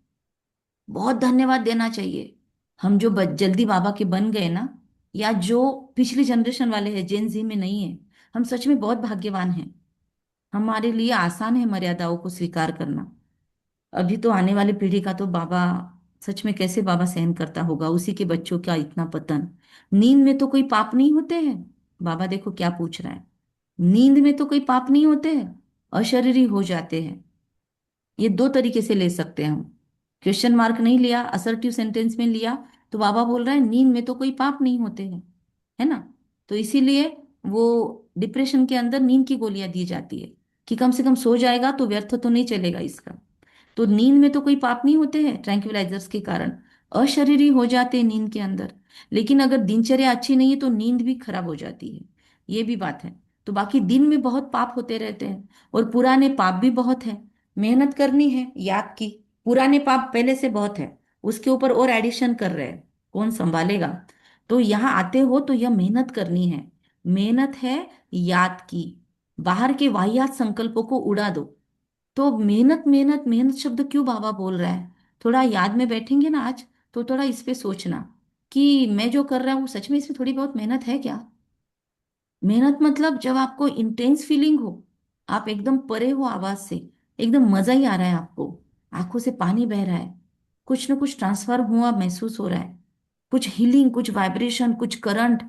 [SPEAKER 1] बहुत धन्यवाद देना चाहिए। हम जो जल्दी बाबा के बन गए ना, या जो पिछली जनरेशन वाले हैं, जेन जी में नहीं है, हम सच में बहुत भाग्यवान हैं। हमारे लिए आसान है मर्यादाओं को स्वीकार करना। अभी तो आने वाली पीढ़ी का तो बाबा, सच में कैसे बाबा सहन करता होगा उसी के बच्चों का इतना पतन। नींद में तो कोई पाप नहीं होते हैं। बाबा देखो क्या पूछ रहा है, नींद में तो कोई पाप नहीं होते हैं, अशरीरी हो जाते हैं। ये दो तरीके से ले सकते हैं हम। क्वेश्चन मार्क नहीं लिया, असर्टिव सेंटेंस में लिया, तो बाबा बोल रहा है नींद में तो कोई पाप नहीं होते हैं, है ना? तो इसीलिए वो डिप्रेशन के अंदर नींद की गोलियां दी जाती है कि कम से कम सो जाएगा तो व्यर्थ तो नहीं चलेगा इसका। तो नींद में तो कोई पाप नहीं होते हैं ट्रैंक्विलाइजर्स के कारण, अशरीरी हो जाते हैं नींद के अंदर। लेकिन अगर दिनचर्या अच्छी नहीं है तो नींद भी खराब हो जाती है, ये भी बात है। तो बाकी दिन में बहुत पाप होते रहते हैं, और पुराने पाप भी बहुत है। मेहनत करनी है याद की। पुराने पाप पहले से बहुत है, उसके ऊपर और एडिशन कर रहे हैं, कौन संभालेगा? तो यहाँ आते हो तो यह मेहनत करनी है। मेहनत है याद की। बाहर के वाहियात संकल्पों को उड़ा दो। तो मेहनत मेहनत मेहनत शब्द क्यों बाबा बोल रहा है? थोड़ा याद में बैठेंगे ना आज, तो थोड़ा इस पे सोचना कि मैं जो कर रहा हूँ सच में इसमें थोड़ी बहुत मेहनत है क्या? मेहनत मतलब जब आपको इंटेंस फीलिंग हो, आप एकदम परे हो आवाज से, एकदम मजा ही आ रहा है आपको, आंखों से पानी बह रहा है, कुछ ना कुछ ट्रांसफर हुआ महसूस हो रहा है, कुछ हीलिंग, कुछ वाइब्रेशन, कुछ करंट,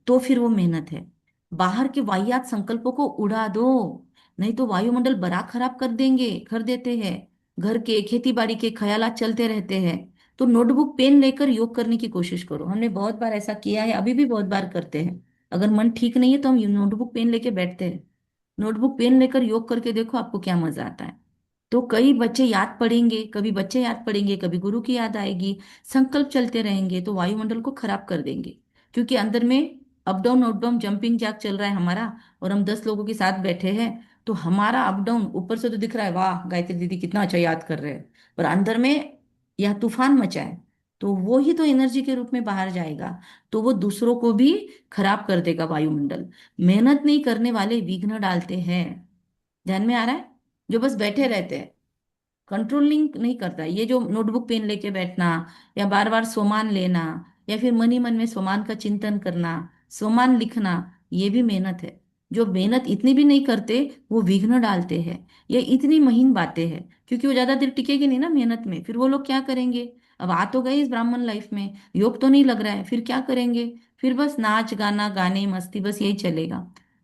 [SPEAKER 1] तो फिर वो मेहनत है। बाहर के वाहियात संकल्पों को उड़ा दो, नहीं तो वायुमंडल बड़ा खराब कर देंगे, कर देते हैं। घर के खेती बाड़ी के ख्यालात चलते रहते हैं। तो नोटबुक पेन लेकर योग करने की कोशिश करो। हमने बहुत बार ऐसा किया है, अभी भी बहुत बार करते हैं। अगर मन ठीक नहीं है तो हम नोटबुक पेन लेके बैठते हैं। नोटबुक पेन लेकर योग करके देखो आपको क्या मजा आता है। तो कई बच्चे याद पड़ेंगे, कभी बच्चे याद पड़ेंगे, कभी गुरु की याद आएगी। संकल्प चलते रहेंगे तो वायुमंडल को खराब कर देंगे। क्योंकि अंदर में अप डाउन जंपिंग जैक चल रहा है हमारा, और हम 10 लोगों के साथ बैठे हैं। तो हमारा अप डाउन ऊपर से तो दिख रहा है, वाह गायत्री दीदी कितना अच्छा याद कर रहे हैं, पर अंदर में यह तूफान मचा है। तो वो ही तो एनर्जी के रूप में बाहर जाएगा, तो वो दूसरों को भी खराब कर देगा वायुमंडल। मेहनत नहीं करने वाले विघ्न डालते हैं। ध्यान में आ रहा है? जो बस बैठे रहते हैं, कंट्रोलिंग नहीं करता। ये जो नोटबुक पेन लेके बैठना, या बार बार सोमान लेना, या फिर मन ही मन में सोमान का चिंतन करना, सोमान लिखना, ये भी मेहनत है। जो मेहनत इतनी भी नहीं करते वो विघ्न डालते हैं। ये इतनी महीन बातें हैं, क्योंकि वो ज्यादा देर टिकेगी नहीं ना मेहनत में, फिर वो लोग क्या करेंगे? अब आ तो गए इस ब्राह्मण लाइफ में, योग तो नहीं लग रहा है, फिर क्या करेंगे? फिर बस नाच गाना गाने मस्ती, बस यही चलेगा।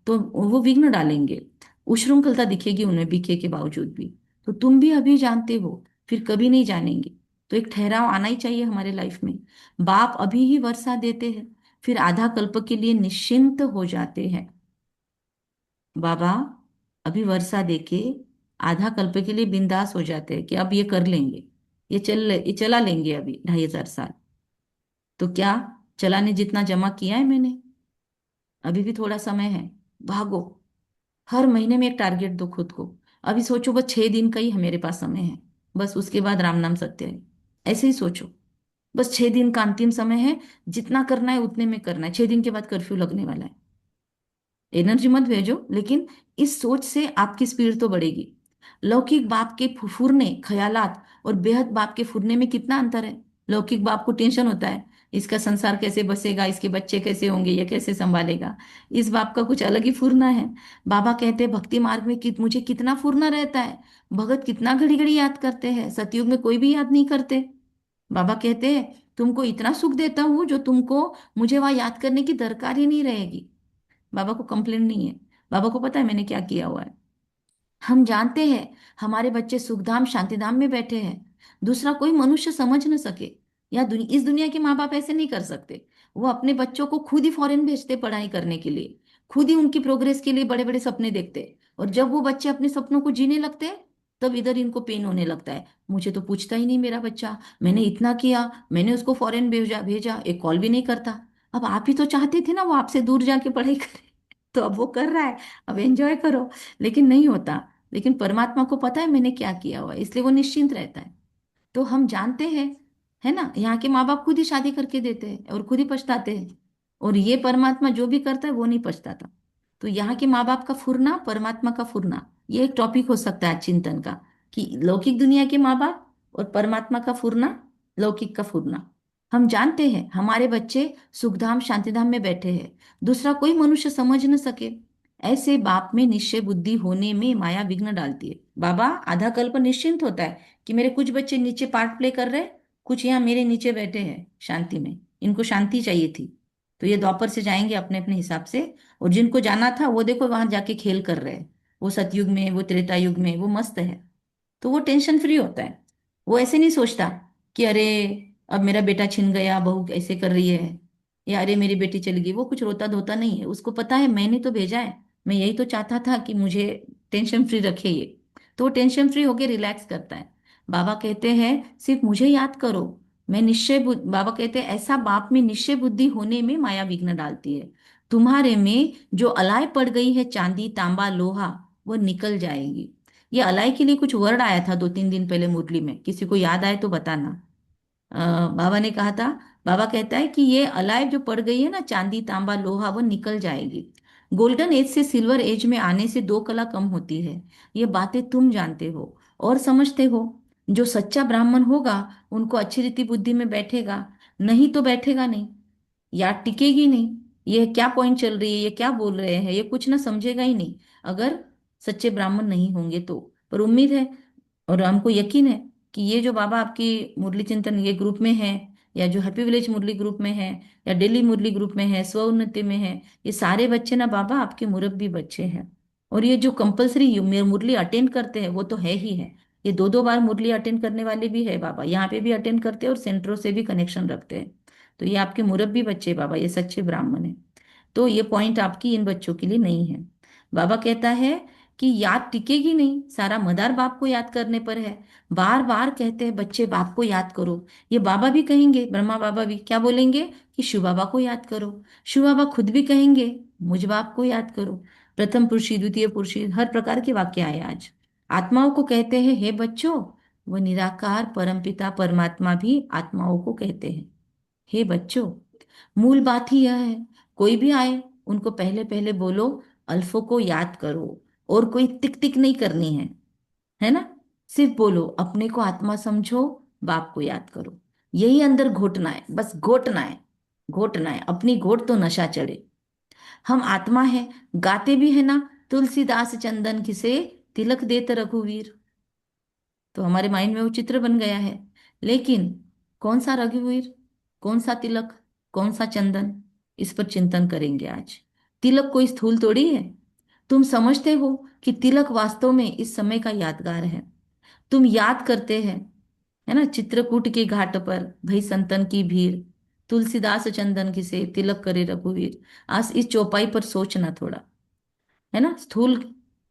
[SPEAKER 1] तो वो विघ्न डालेंगे, उच्छृंखलता दिखेगी उन्हें बीके के बावजूद भी। तो तुम भी अभी जानते हो, फिर कभी नहीं जानेंगे। तो एक ठहराव आना ही चाहिए हमारे लाइफ में। बाप अभी ही वर्षा देते हैं, फिर आधा कल्प के लिए निश्चिंत हो जाते हैं। बाबा अभी वर्षा देके आधा कल्प के लिए बिंदास हो जाते हैं कि अब ये कर लेंगे, ये चला लेंगे अभी 2500 साल। तो क्या चलाने जितना जमा किया है मैंने, अभी भी थोड़ा समय है। भागो, हर महीने में एक टारगेट दो खुद को। अभी सोचो बस 6 दिन का ही मेरे पास समय है, बस उसके बाद राम नाम सत्य है। ऐसे ही सोचो, बस 6 दिन का अंतिम समय है, जितना करना है उतने में करना है। 6 दिन के बाद कर्फ्यू लगने वाला है। एनर्जी मत भेजो, लेकिन इस सोच से आपकी स्पीड तो बढ़ेगी। लौकिक बाप के फुरने ख्यालात और बेहद बाप के फुरने में कितना अंतर है। लौकिक बाप को टेंशन होता है, इसका संसार कैसे बसेगा, इसके बच्चे कैसे होंगे, ये कैसे संभालेगा। इस बाप का कुछ अलग ही फुरना है। बाबा कहते हैं भक्ति मार्ग में मुझे कितना फुरना रहता है। भगत कितना घड़ी घड़ी याद करते हैं, सतयुग में कोई भी याद नहीं करते। बाबा कहते हैं तुमको इतना सुख देता हूँ जो तुमको मुझे वहां याद करने की दरकार ही नहीं रहेगी। बाबा को कंप्लेन नहीं है। बाबा को पता है मैंने क्या किया हुआ है। हम जानते हैं हमारे बच्चे सुखधाम शांतिधाम में बैठे हैं। दूसरा कोई मनुष्य समझ न सके, या इस दुनिया के माँ बाप ऐसे नहीं कर सकते। वो अपने बच्चों को खुद ही फॉरेन भेजते पढ़ाई करने के लिए, खुद ही उनकी प्रोग्रेस के लिए बड़े बड़े सपने देखते। और जब वो बच्चे अपने सपनों को जीने लगते तब इधर इनको पेन होने लगता है, मुझे तो पूछता ही नहीं मेरा बच्चा, मैंने इतना किया, मैंने उसको फॉरेन भेजा भेजा, एक कॉल भी नहीं करता। अब आप ही तो चाहते थे ना वो आपसे दूर जाके पढ़ाई करे, तो अब वो कर रहा है, अब एंजॉय करो। लेकिन नहीं होता। लेकिन परमात्मा को पता है मैंने क्या किया हुआ है, इसलिए वो निश्चिंत रहता है। तो हम जानते हैं, है ना, यहाँ के माँ बाप खुद ही शादी करके देते हैं और खुद ही पछताते हैं, और ये परमात्मा जो भी करता है वो नहीं पछताता। तो यहाँ के माँ बाप का फुरना, परमात्मा का फुरना, ये एक टॉपिक हो सकता है चिंतन का, कि लौकिक दुनिया के माँ बाप और परमात्मा का फुरना, लौकिक का फुरना। हम जानते हैं हमारे बच्चे सुखधाम शांतिधाम में बैठे हैं, दूसरा कोई मनुष्य समझ न सके। ऐसे बाप में निश्चय बुद्धि होने में माया विघ्न डालती है। बाबा आधा कल्प निश्चिंत होता है कि मेरे कुछ बच्चे नीचे पार्ट प्ले कर रहे हैं, कुछ यहाँ मेरे नीचे बैठे हैं शांति में, इनको शांति चाहिए थी, तो ये द्वापर से जाएंगे अपने अपने हिसाब से। और जिनको जाना था वो देखो वहां जाके खेल कर रहे हैं, वो सतयुग में, वो त्रेता युग में, वो मस्त है। तो वो टेंशन फ्री होता है। वो ऐसे नहीं सोचता कि अरे अब मेरा बेटा छिन गया, बहू ऐसे कर रही है, या अरे मेरी बेटी चली गई। वो कुछ रोता धोता नहीं है, उसको पता है मैंने तो भेजा है, मैं यही तो चाहता था कि मुझे टेंशन फ्री रखे ये। तो वो टेंशन फ्री होके रिलैक्स करता है। बाबा कहते हैं सिर्फ मुझे याद करो, मैं बाबा कहते हैं ऐसा बाप में निश्चय बुद्धि होने में माया विघ्न डालती है। तुम्हारे में जो अलाय पड़ गई है चांदी तांबा लोहा, वो निकल जाएगी। ये अलाय के लिए कुछ वर्ड आया था 2-3 दिन पहले मुरली में, किसी को याद आए तो बताना। बाबा ने कहा था, बाबा कहता है कि ये अलाय जो पड़ गई है ना चांदी तांबा लोहा, वो निकल जाएगी। गोल्डन एज से सिल्वर एज में आने से 2 कला कम होती है। ये बातें तुम जानते हो और समझते हो। जो सच्चा ब्राह्मण होगा उनको अच्छी रीति बुद्धि में बैठेगा, नहीं तो बैठेगा नहीं, या टिकेगी नहीं। ये क्या पॉइंट चल रही है, ये क्या बोल रहे हैं, ये कुछ ना समझेगा ही नहीं, अगर सच्चे ब्राह्मण नहीं होंगे तो। पर उम्मीद है और हमको यकीन है कि ये जो बाबा आपकी मुरली चिंतन ये ग्रुप में है, या जो हैप्पी विलेज मुरली ग्रुप में है, या डेली मुरली ग्रुप में है, स्व उन्नति में है, ये सारे बच्चे ना बाबा आपके मुरब्बी बच्चे हैं। और ये जो कंपलसरी मुरली अटेंड करते हैं वो तो है ही है, ये 2-2 बार मुरली अटेंड करने वाले भी है बाबा, यहाँ पे भी अटेंड करते हैं और सेंटरों से भी कनेक्शन रखते हैं। तो ये आपके मुरब्बी बच्चे बाबा, ये सच्चे ब्राह्मण है। तो ये पॉइंट आपकी इन बच्चों के लिए नहीं है। बाबा कहता है कि याद टिकेगी नहीं, सारा मदार बाप को याद करने पर है। बार बार कहते हैं बच्चे बाप को याद करो, ये बाबा भी कहेंगे, ब्रह्मा बाबा भी क्या बोलेंगे कि शिव बाबा को याद करो। शिव बाबा खुद भी कहेंगे मुझ बाप को याद करो। प्रथम पुरुषी द्वितीय पुरुषी हर प्रकार के वाक्य आए आज। आत्माओं को कहते हैं हे बच्चों, वो निराकार परमपिता परमात्मा भी आत्माओं को कहते हैं हे बच्चों। मूल बात ही यह है, कोई भी आए उनको पहले पहले बोलो अल्फो को याद करो, और कोई टिक टिक नहीं करनी है ना। सिर्फ बोलो अपने को आत्मा समझो, बाप को याद करो। यही अंदर घोटना है, बस घोटना है, घोटना है, अपनी घोट तो नशा चढ़े। हम आत्मा है, गाते भी है ना, तुलसीदास चंदन किसे तिलक देत रघुवीर। तो हमारे माइंड में वो चित्र बन गया है। लेकिन कौन सा रघुवीर, कौन सा तिलक, कौन सा चंदन, इस पर चिंतन करेंगे आज। तिलक कोई स्थूल थोड़ी है। तुम समझते हो कि तिलक वास्तव में इस समय का यादगार है। तुम याद करते हैं, है ना, चित्रकूट के घाट पर भई संतन की भीड़, तुलसीदास चंदन किसे तिलक करे रघुवीर। आज इस चौपाई पर सोचना थोड़ा, है ना, स्थूल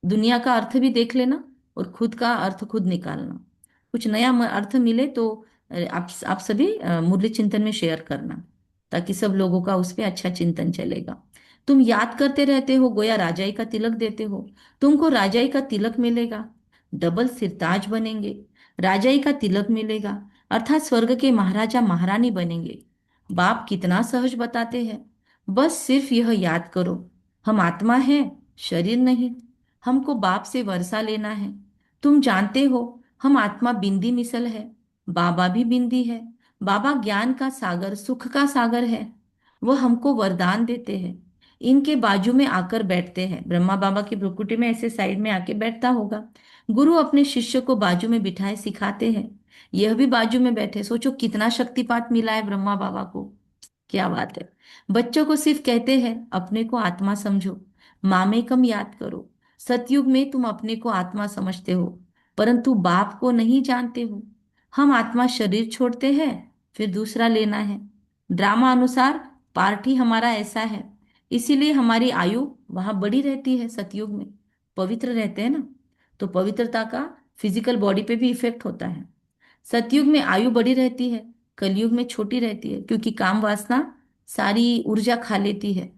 [SPEAKER 1] दुनिया का अर्थ भी देख लेना और खुद का अर्थ खुद निकालना। कुछ नया अर्थ मिले तो आप सभी मुरली चिंतन में शेयर करना, ताकि सब लोगों का उस पर अच्छा चिंतन चलेगा। तुम याद करते रहते हो, गोया राजाई का तिलक देते हो, तुमको राजाई का तिलक मिलेगा, डबल सिरताज बनेंगे, राजाई का तिलक मिलेगा, अर्थात स्वर्ग के महाराजा महारानी बनेंगे। बाप कितना सहज बताते हैं, बस सिर्फ यह याद करो हम आत्मा है, शरीर नहीं। हमको बाप से वर्षा लेना है। तुम जानते हो हम आत्मा बिंदी मिसल है, बाबा भी बिंदी है। बाबा ज्ञान का सागर सुख का सागर है, वह हमको वरदान देते हैं। इनके बाजू में आकर बैठते हैं, ब्रह्मा बाबा की भ्रुकुटी में ऐसे साइड में आके बैठता होगा। गुरु अपने शिष्य को बाजू में बिठाए सिखाते हैं, यह भी बाजू में बैठे। सोचो कितना शक्तिपात मिला है ब्रह्मा बाबा को, क्या बात है। बच्चों को सिर्फ कहते हैं अपने को आत्मा समझो, मामेकम याद करो। सतयुग में तुम अपने को आत्मा समझते हो, परंतु बाप को नहीं जानते हो। हम आत्मा शरीर छोड़ते हैं, फिर दूसरा लेना है। ड्रामा अनुसार पार्ट ही हमारा ऐसा है, इसीलिए हमारी आयु वहां बड़ी रहती है। सतयुग में पवित्र रहते हैं ना, तो पवित्रता का फिजिकल बॉडी पे भी इफेक्ट होता है। सतयुग में आयु बड़ी रहती है, कलयुग में छोटी रहती है, क्योंकि काम वासना सारी ऊर्जा खा लेती है।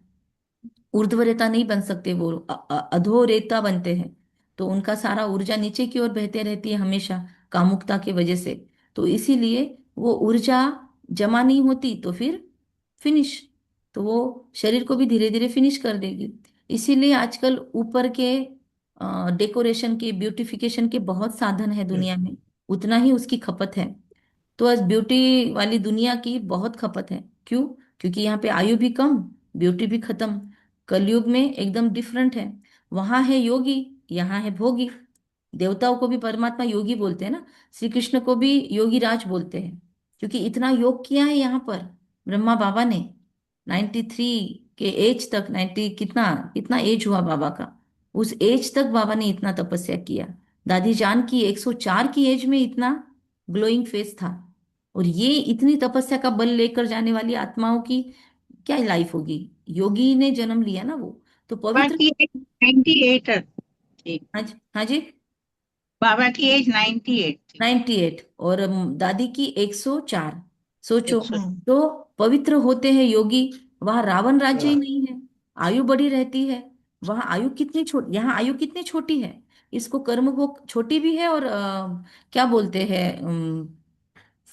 [SPEAKER 1] ऊर्ध्वरेता नहीं बन सकते वो, अधोरेता बनते हैं। तो उनका सारा ऊर्जा नीचे की ओर बहते रहती है हमेशा, कामुकता की वजह से। तो इसीलिए वो ऊर्जा जमा नहीं होती, तो फिर फिनिश, तो वो शरीर को भी धीरे धीरे फिनिश कर देगी। इसीलिए आजकल ऊपर के डेकोरेशन के, ब्यूटिफिकेशन के बहुत साधन है दुनिया में, उतना ही उसकी खपत है। तो आज ब्यूटी वाली दुनिया की बहुत खपत है। क्यों? क्योंकि यहाँ पे आयु भी कम, ब्यूटी भी खत्म। कलयुग में एकदम डिफरेंट है। वहां है योगी, यहाँ है भोगी। देवताओं को भी परमात्मा योगी बोलते हैं ना, श्री कृष्ण को भी योगी राज बोलते हैं, क्योंकि इतना योग किया है यहाँ पर ब्रह्मा बाबा ने। 93 के एज तक, 90 कितना कितना एज हुआ बाबा का, उस एज तक बाबा ने इतना तपस्या किया। दादी जान की 104 की एज में इतना ग्लोइंग फेस था। और ये इतनी तपस्या का बल लेकर जाने वाली आत्माओं की क्या लाइफ होगी? योगी ने जन्म लिया ना वो, तो पवित्र।
[SPEAKER 8] बाबा की एज 98 थी।
[SPEAKER 1] हाँ जी, हाँ जी।
[SPEAKER 8] बाबा की एज 98 थी।
[SPEAKER 1] 98 और दादी की 104। सोचो,
[SPEAKER 8] 100।
[SPEAKER 1] तो पवित्र होते हैं योगी। वहां रावण राज्य ही
[SPEAKER 8] हाँ।
[SPEAKER 1] नहीं है, आयु बड़ी रहती है। वहां आयु कितनी छोटी, यहाँ आयु कितनी छोटी है। इसको कर्म भोग छोटी भी है, और क्या बोलते हैं,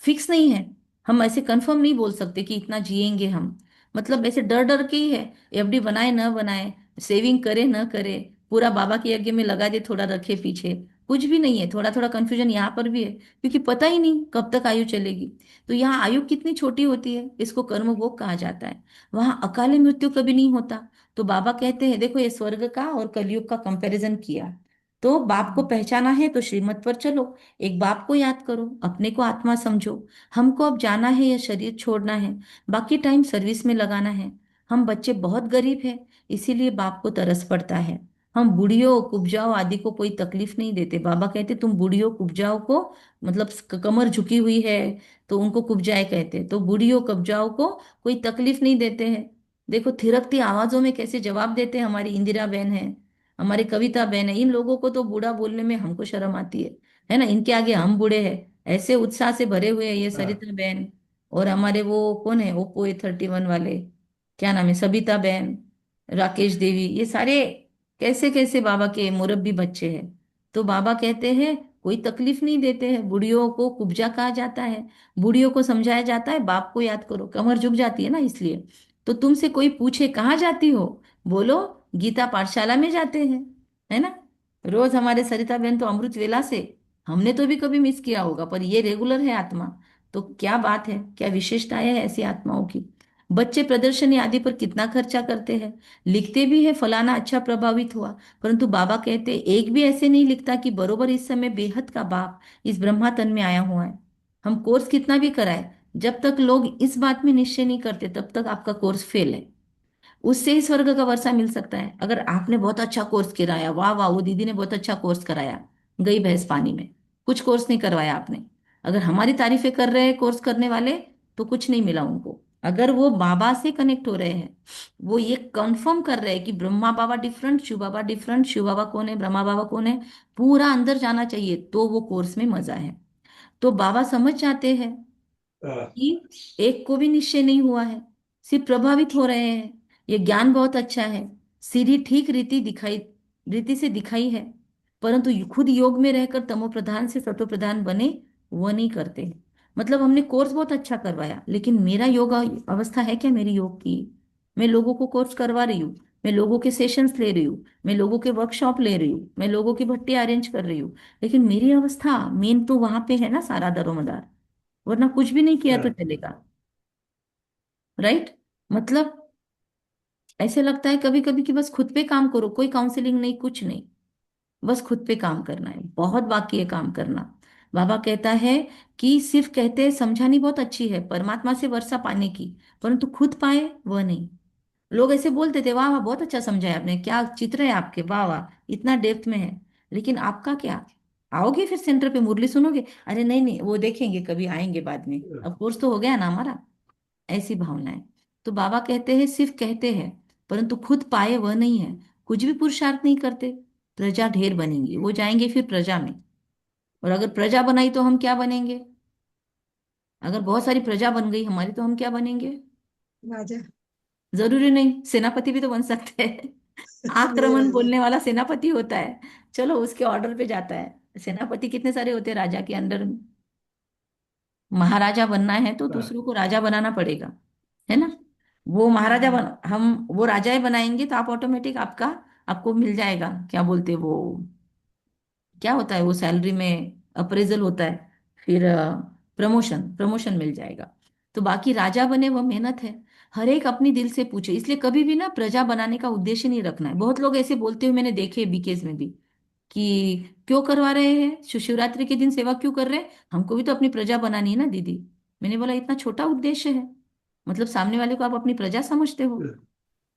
[SPEAKER 1] फिक्स नहीं है। हम ऐसे कंफर्म नहीं बोल सकते कि इतना जिएंगे हम। मतलब ऐसे डर डर के ही है। एफडी बनाए न बनाए, सेविंग करे न करे, पूरा बाबा के यज्ञ में लगा दे, थोड़ा रखे पीछे, कुछ भी नहीं है। थोड़ा थोड़ा कंफ्यूजन यहाँ पर भी है, क्योंकि पता ही नहीं कब तक आयु चलेगी। तो यहाँ आयु कितनी छोटी होती है, इसको कर्म भोग कहा जाता है। वहां अकाले मृत्यु कभी नहीं होता। तो बाबा कहते हैं, देखो ये स्वर्ग का और कलयुग का कंपैरिजन किया। तो बाप को पहचाना है तो श्रीमत पर चलो, एक बाप को याद करो, अपने को आत्मा समझो। हमको अब जाना है या शरीर छोड़ना है, बाकी टाइम सर्विस में लगाना है। हम बच्चे बहुत गरीब हैं, इसीलिए बाप को तरस पड़ता है। हम बुढ़ियों कुब्जाओं आदि को कोई तकलीफ नहीं देते। बाबा कहते तुम बुढ़ियों कुब्जाओं को, मतलब कमर झुकी हुई है तो उनको कुब्जाए कहते, तो बुढ़ियों कुब्जाओं को कोई तकलीफ नहीं देते हैं। देखो थिरकती आवाजों में कैसे जवाब देते हैं। हमारी इंदिरा बहन है, हमारी कविता बहन है, इन लोगों को तो बूढ़ा बोलने में हमको शर्म आती है ना, इनके आगे हम बूढ़े हैं। ऐसे उत्साह से भरे हुए हैं ये सरिता बहन। और हमारे वो कौन है, ओप्पो A31 वाले, क्या नाम है, सबिता बहन, राकेश देवी, ये सारे कैसे कैसे बाबा के मुरब्बी बच्चे हैं। तो बाबा कहते हैं कोई तकलीफ नहीं देते हैं। बुढ़ियों को कुब्जा कहा जाता है, बुढ़ियों को समझाया जाता है बाप को याद करो, कमर झुक जाती है ना इसलिए। तो तुमसे कोई पूछे कहाँ जाती हो, बोलो गीता पाठशाला में जाते हैं, है ना। रोज हमारे सरिता बहन तो अमृत वेला से, हमने तो भी कभी मिस किया होगा, पर ये रेगुलर है आत्मा। तो क्या बात है, क्या विशेषताएं है ऐसी आत्माओं की। बच्चे प्रदर्शनी आदि पर कितना खर्चा करते हैं, लिखते भी है फलाना अच्छा प्रभावित हुआ, परंतु बाबा कहते एक भी ऐसे नहीं लिखता कि बरोबर इस समय बेहद का बाप इस ब्रह्मा तन में आया हुआ है। हम कोर्स कितना भी कराए, जब तक लोग इस बात में निश्चय नहीं करते तब तक आपका कोर्स फेल है। उससे ही स्वर्ग का वर्षा मिल सकता है। अगर आपने बहुत अच्छा कोर्स कराया, वाह वाह वो दीदी ने बहुत अच्छा कोर्स कराया, गई भैंस पानी में, कुछ कोर्स नहीं करवाया आपने। अगर हमारी तारीफें कर रहे हैं कोर्स करने वाले, तो कुछ नहीं मिला उनको। अगर वो बाबा से कनेक्ट हो रहे हैं, वो ये कंफर्म कर रहे हैं कि ब्रह्मा बाबा डिफरेंट, शिव बाबा डिफरेंट, शिव बाबा कौन है, ब्रह्मा बाबा कौन है, पूरा अंदर जाना चाहिए, तो वो कोर्स में मजा है। तो बाबा समझ जाते हैं कि एक को भी निश्चय नहीं हुआ है, सिर्फ प्रभावित हो रहे हैं। ये ज्ञान बहुत अच्छा है, सीधी ठीक रीति से दिखाई है, परंतु खुद योग में रहकर तमो प्रधान से सतो प्रधान बने, वो नहीं करते। मतलब हमने कोर्स बहुत अच्छा करवाया, लेकिन मेरा योग अवस्था है क्या मेरी योग की? मैं लोगों को कोर्स करवा रही हूँ, मैं लोगों के सेशंस ले रही हूँ, मैं लोगों के वर्कशॉप ले रही हूँ, मैं लोगों की भट्टी अरेंज कर रही हूँ, लेकिन मेरी अवस्था मेन तो वहां पे है ना, सारा दरोमदार। वरना कुछ भी नहीं किया तो चलेगा, राइट। मतलब ऐसे लगता है कभी कभी कि बस खुद पे काम करो, कोई काउंसलिंग नहीं, कुछ नहीं, बस खुद पे काम करना है, बहुत बाकी है काम करना। बाबा कहता है कि सिर्फ कहते हैं समझानी बहुत अच्छी है परमात्मा से वर्षा पाने की, परंतु खुद पाए वह नहीं। लोग ऐसे बोलते थे वाह वाह बहुत अच्छा समझाया आपने, क्या चित्र है आपके, वाह वाह इतना डेप्थ में है, लेकिन आपका क्या? आओगे फिर सेंटर पे मुरली सुनोगे, अरे नहीं नहीं वो देखेंगे कभी आएंगे बाद में, अब कोर्स तो हो गया ना हमारा, ऐसी भावनाएं। तो बाबा कहते हैं सिर्फ कहते हैं, परंतु खुद पाए वह नहीं है। कुछ भी पुरुषार्थ नहीं करते, प्रजा ढेर बनेंगी, वो जाएंगे फिर प्रजा में। और अगर प्रजा बनाई तो हम क्या बनेंगे? अगर बहुत सारी प्रजा बन गई हमारी तो हम क्या बनेंगे?
[SPEAKER 4] राजा।
[SPEAKER 1] जरूरी नहीं, सेनापति भी तो बन सकते हैं।
[SPEAKER 4] नहीं,
[SPEAKER 1] आक्रमण
[SPEAKER 4] राजा।
[SPEAKER 1] बोलने वाला सेनापति होता है। चलो उसके ऑर्डर पे जाता है। सेनापति कितने सारे होते हैं राजा के अंडर में। महाराजा बनना है तो दूसरों को राजा बनाना पड़ेगा, है ना? वो महाराजा
[SPEAKER 4] हाँ।
[SPEAKER 1] बन, हम वो राजाएं बनाएंगे तो आप ऑटोमेटिक आपका, आपको मिल जाएगा, क्या बोलते हैं वो, क्या होता है वो, सैलरी में अप्रेजल होता है, फिर प्रमोशन, प्रमोशन मिल जाएगा। तो बाकी राजा बने वो मेहनत है। हर एक अपनी दिल से पूछे, इसलिए कभी भी ना प्रजा बनाने का उद्देश्य नहीं रखना है। बहुत लोग ऐसे बोलते हुए मैंने देखे बीकेस में भी, कि क्यों करवा रहे हैं, शिवरात्रि के दिन सेवा क्यों कर रहे हैं, हमको भी तो अपनी प्रजा बनानी है ना दीदी। मैंने बोला इतना छोटा उद्देश्य है, मतलब सामने वाले को आप अपनी प्रजा समझते हो?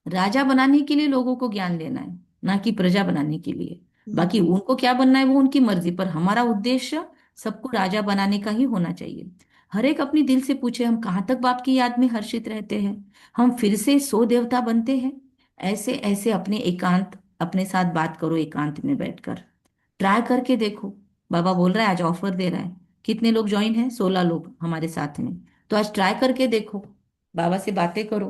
[SPEAKER 1] राजा बनाने के लिए लोगों को ज्ञान देना है, ना कि प्रजा बनाने के लिए। बाकी
[SPEAKER 4] हम्म।
[SPEAKER 1] उनको क्या बनना है वो उनकी मर्जी, पर हमारा उद्देश्य सबको राजा बनाने का ही होना चाहिए। हर एक अपनी दिल से पूछे, हम कहाँ तक बाप की याद में हर्षित रहते हैं? हम फिर से सो देवता बनते हैं? ऐसे ऐसे अपने एकांत, अपने साथ बात करो एकांत में बैठकर, ट्राई करके देखो। बाबा बोल रहा है आज ऑफर दे रहा है। कितने लोग ज्वाइन हैं? 16 लोग हमारे साथ में। तो आज ट्राई करके देखो, बाबा से बातें करो,